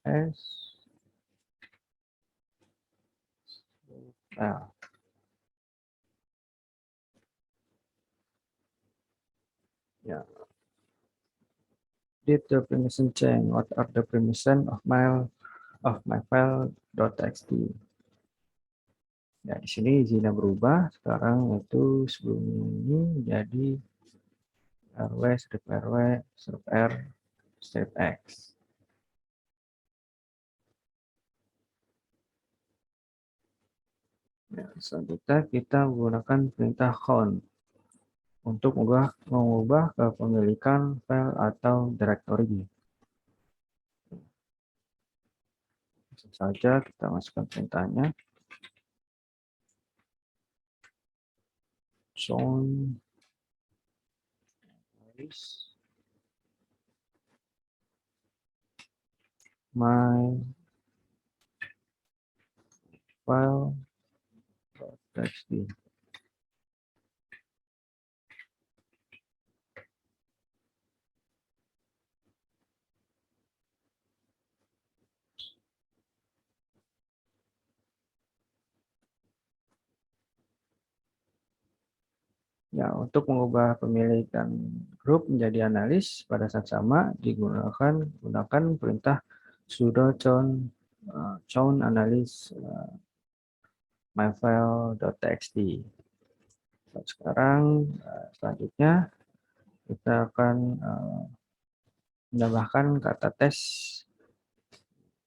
rs. Nah, ya. Did the permission change? What are the permission of my file.txt? Ya, di sini izinnya berubah. Sekarang itu sebelum ini jadi rw, strip r, strip x. Ya, selanjutnya kita menggunakan perintah count untuk mengubah kepemilikan file atau directory. Langsung saja kita masukkan perintahnya. Count my file.txt. Ya, untuk mengubah pemilikan grup menjadi analis pada saat sama gunakan perintah sudo chown analis myfile.txt. Sekarang selanjutnya kita akan menambahkan kata tes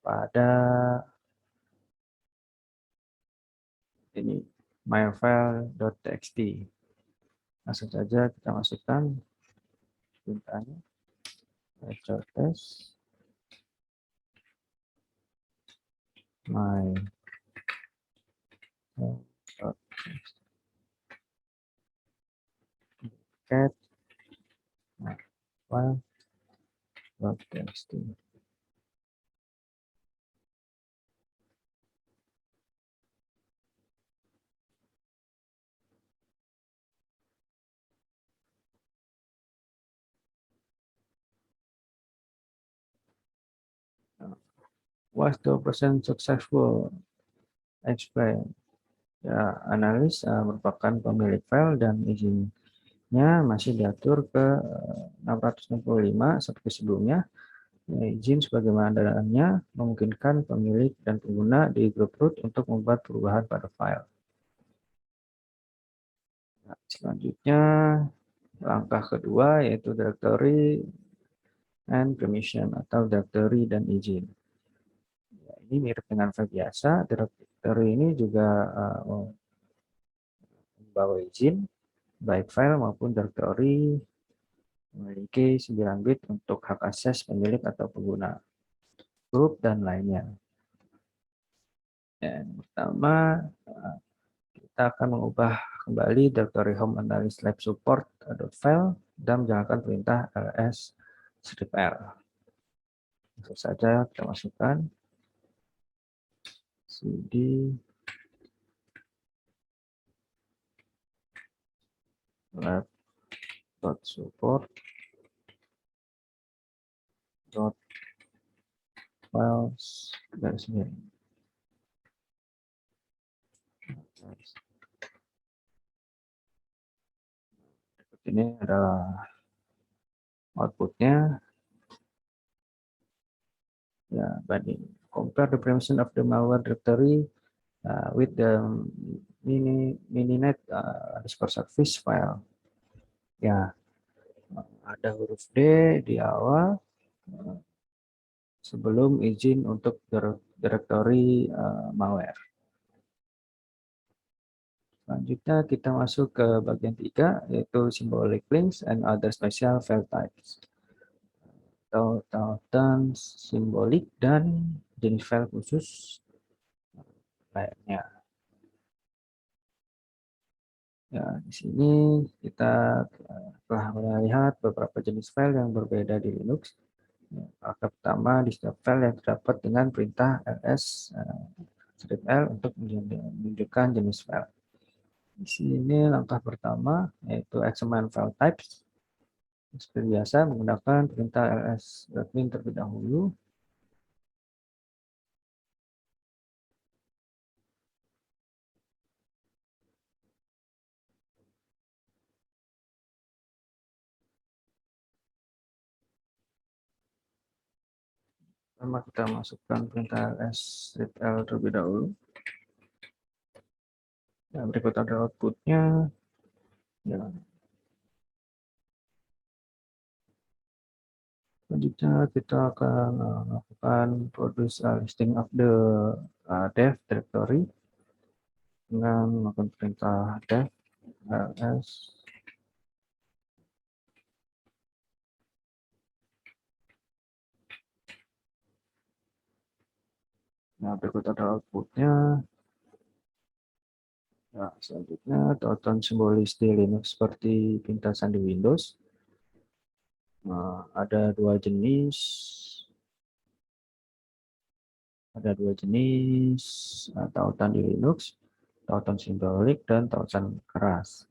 pada ini myfile.txt. Langsung saja kita masukkan perintahnya test my cat file.txt. Was the person successful? Explain. Ya, analis merupakan pemilik file dan izinnya masih diatur ke 665 seperti sebelumnya. Izin sebagaimananya memungkinkan pemilik dan pengguna di grup root untuk membuat perubahan pada file. Nah, selanjutnya langkah kedua yaitu directory and permission atau directory dan izin. Ya, ini mirip dengan file biasa. Directory ini juga membawa izin baik file maupun directory, memiliki 9 bit untuk hak akses pemilik atau pengguna, grup, dan lainnya. Yang pertama, kita akan mengubah kembali directory home analysis lab support.file dan menjalankan perintah ls -l. Langsung saja kita masukkan cd lab.support.files garis miring. Ini adalah outputnya. Ya, banding. Compare the permission of the malware directory with the mininet _service file. Ya, ada huruf D di awal sebelum izin untuk directory malware. Selanjutnya kita masuk ke bagian 3 yaitu symbolic links and other special file types. Tautan simbolik dan jenis file khusus lainnya. Ya, di sini kita telah melihat beberapa jenis file yang berbeda di Linux. Langkah pertama, di setiap file yang terdapat dengan perintah ls -l untuk menunjukkan jenis file. Di sini langkah pertama yaitu examine file types. Seperti biasa menggunakan perintah ls-min terlebih dahulu. Pertama kita masukkan perintah ls-l terlebih dahulu. Dan berikut ada outputnya. Ya. Selanjutnya kita akan melakukan produce listing of the dev directory dengan melakukan perintah dev ls Nah, berikut ada outputnya. Nah, selanjutnya tautan simbolis di Linux seperti pintasan di Windows. Nah, ada dua jenis. Tautan di Linux, tautan simbolik dan tautan keras.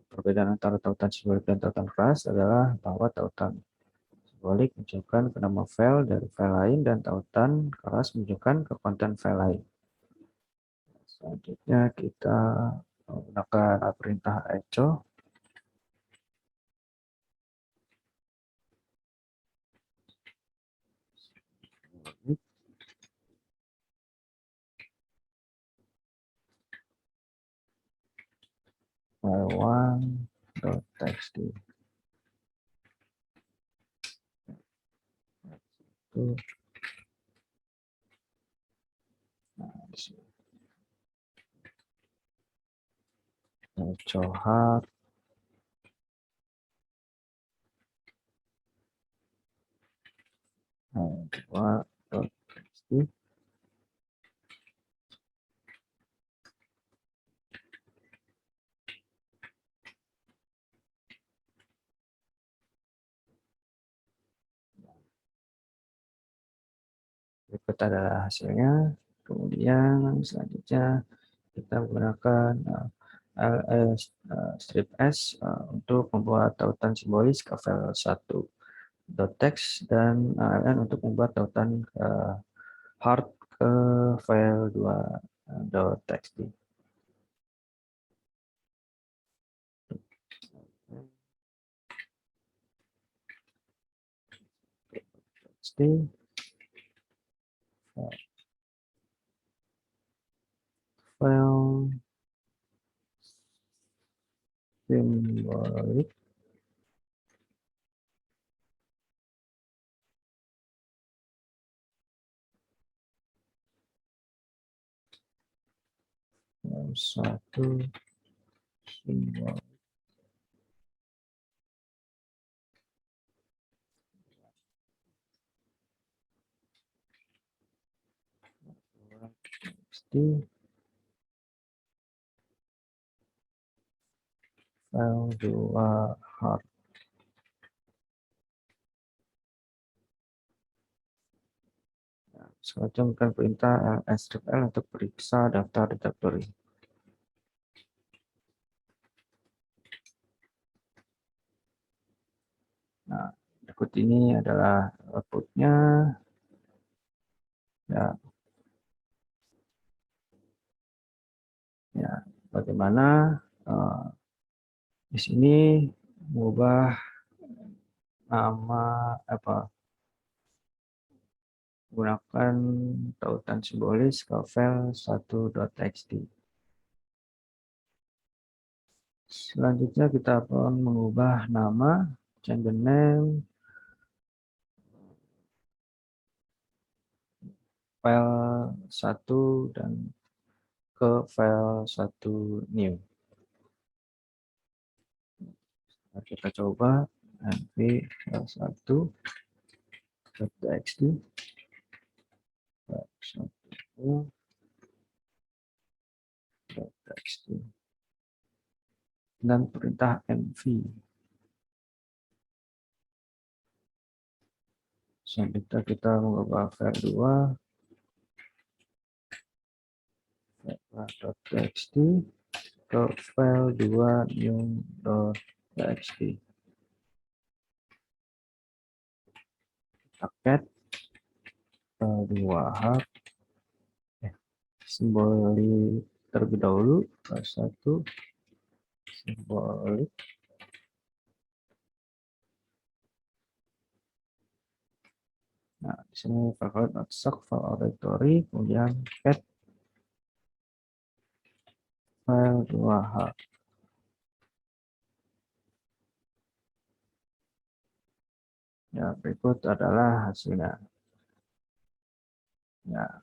Perbedaan antara tautan simbolik dan tautan keras adalah bahwa tautan simbolik menunjukkan ke nama file dari file lain dan tautan keras menunjukkan ke konten file lain. Selanjutnya kita menggunakan perintah echo. file1.txt. Itu. Nah, di sini. Cohart. file2.txt. Berikut adalah hasilnya. Kemudian selanjutnya kita menggunakan ls strip s untuk membuat tautan simbolis ke file 1.txt dan ln untuk membuat tautan ke hard ke file 2.txt. File symbolic satu simbol txt file 2 hard. Selanjutnya bukan perintah stripl untuk periksa daftar directory. Nah, berikut ini adalah outputnya. Ya, ya, bagaimana di sini mengubah nama gunakan tautan simbolis ke file 1.txt. Selanjutnya kita akan mengubah nama, change the name, file 1 dan ke file 1 new. Nah, kita coba nv file 1.txt txt dan perintah mv. Selanjutnya kita mengubah file 2.txt ke file 2 new.txt. Paket file 2 hard simbolik terlebih dahulu, file 1 simbolik. Nah, di sini file not suck file directory, kemudian cat file 2h. Ya, berikut adalah hasilnya. Ya,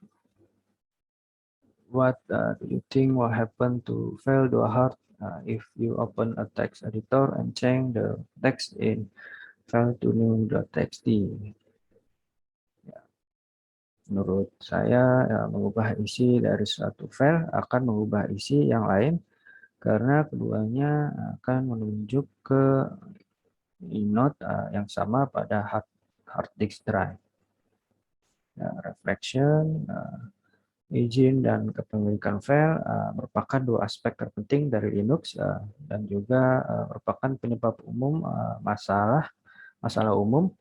what do you think will happen to file 2h if you open a text editor and change the text in file to new.txt? Ya, menurut saya, ya, mengubah isi dari suatu file akan mengubah isi yang lain karena keduanya akan menunjuk ke inode yang sama pada hard disk drive. Ya, reflection, izin dan kepemilikan file merupakan dua aspek terpenting dari Linux dan juga merupakan penyebab umum masalah umum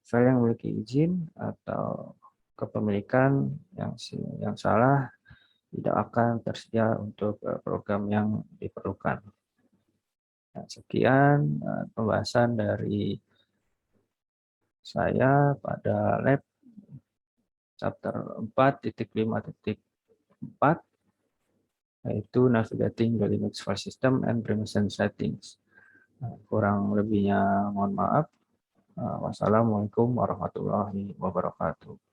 file yang memiliki izin atau kepemilikan yang salah tidak akan tersedia untuk program yang diperlukan. Nah, sekian pembahasan dari saya pada lab chapter 4.5.4 yaitu navigating the Linux file system and permission settings. Kurang lebihnya mohon maaf. Wassalamualaikum warahmatullahi wabarakatuh.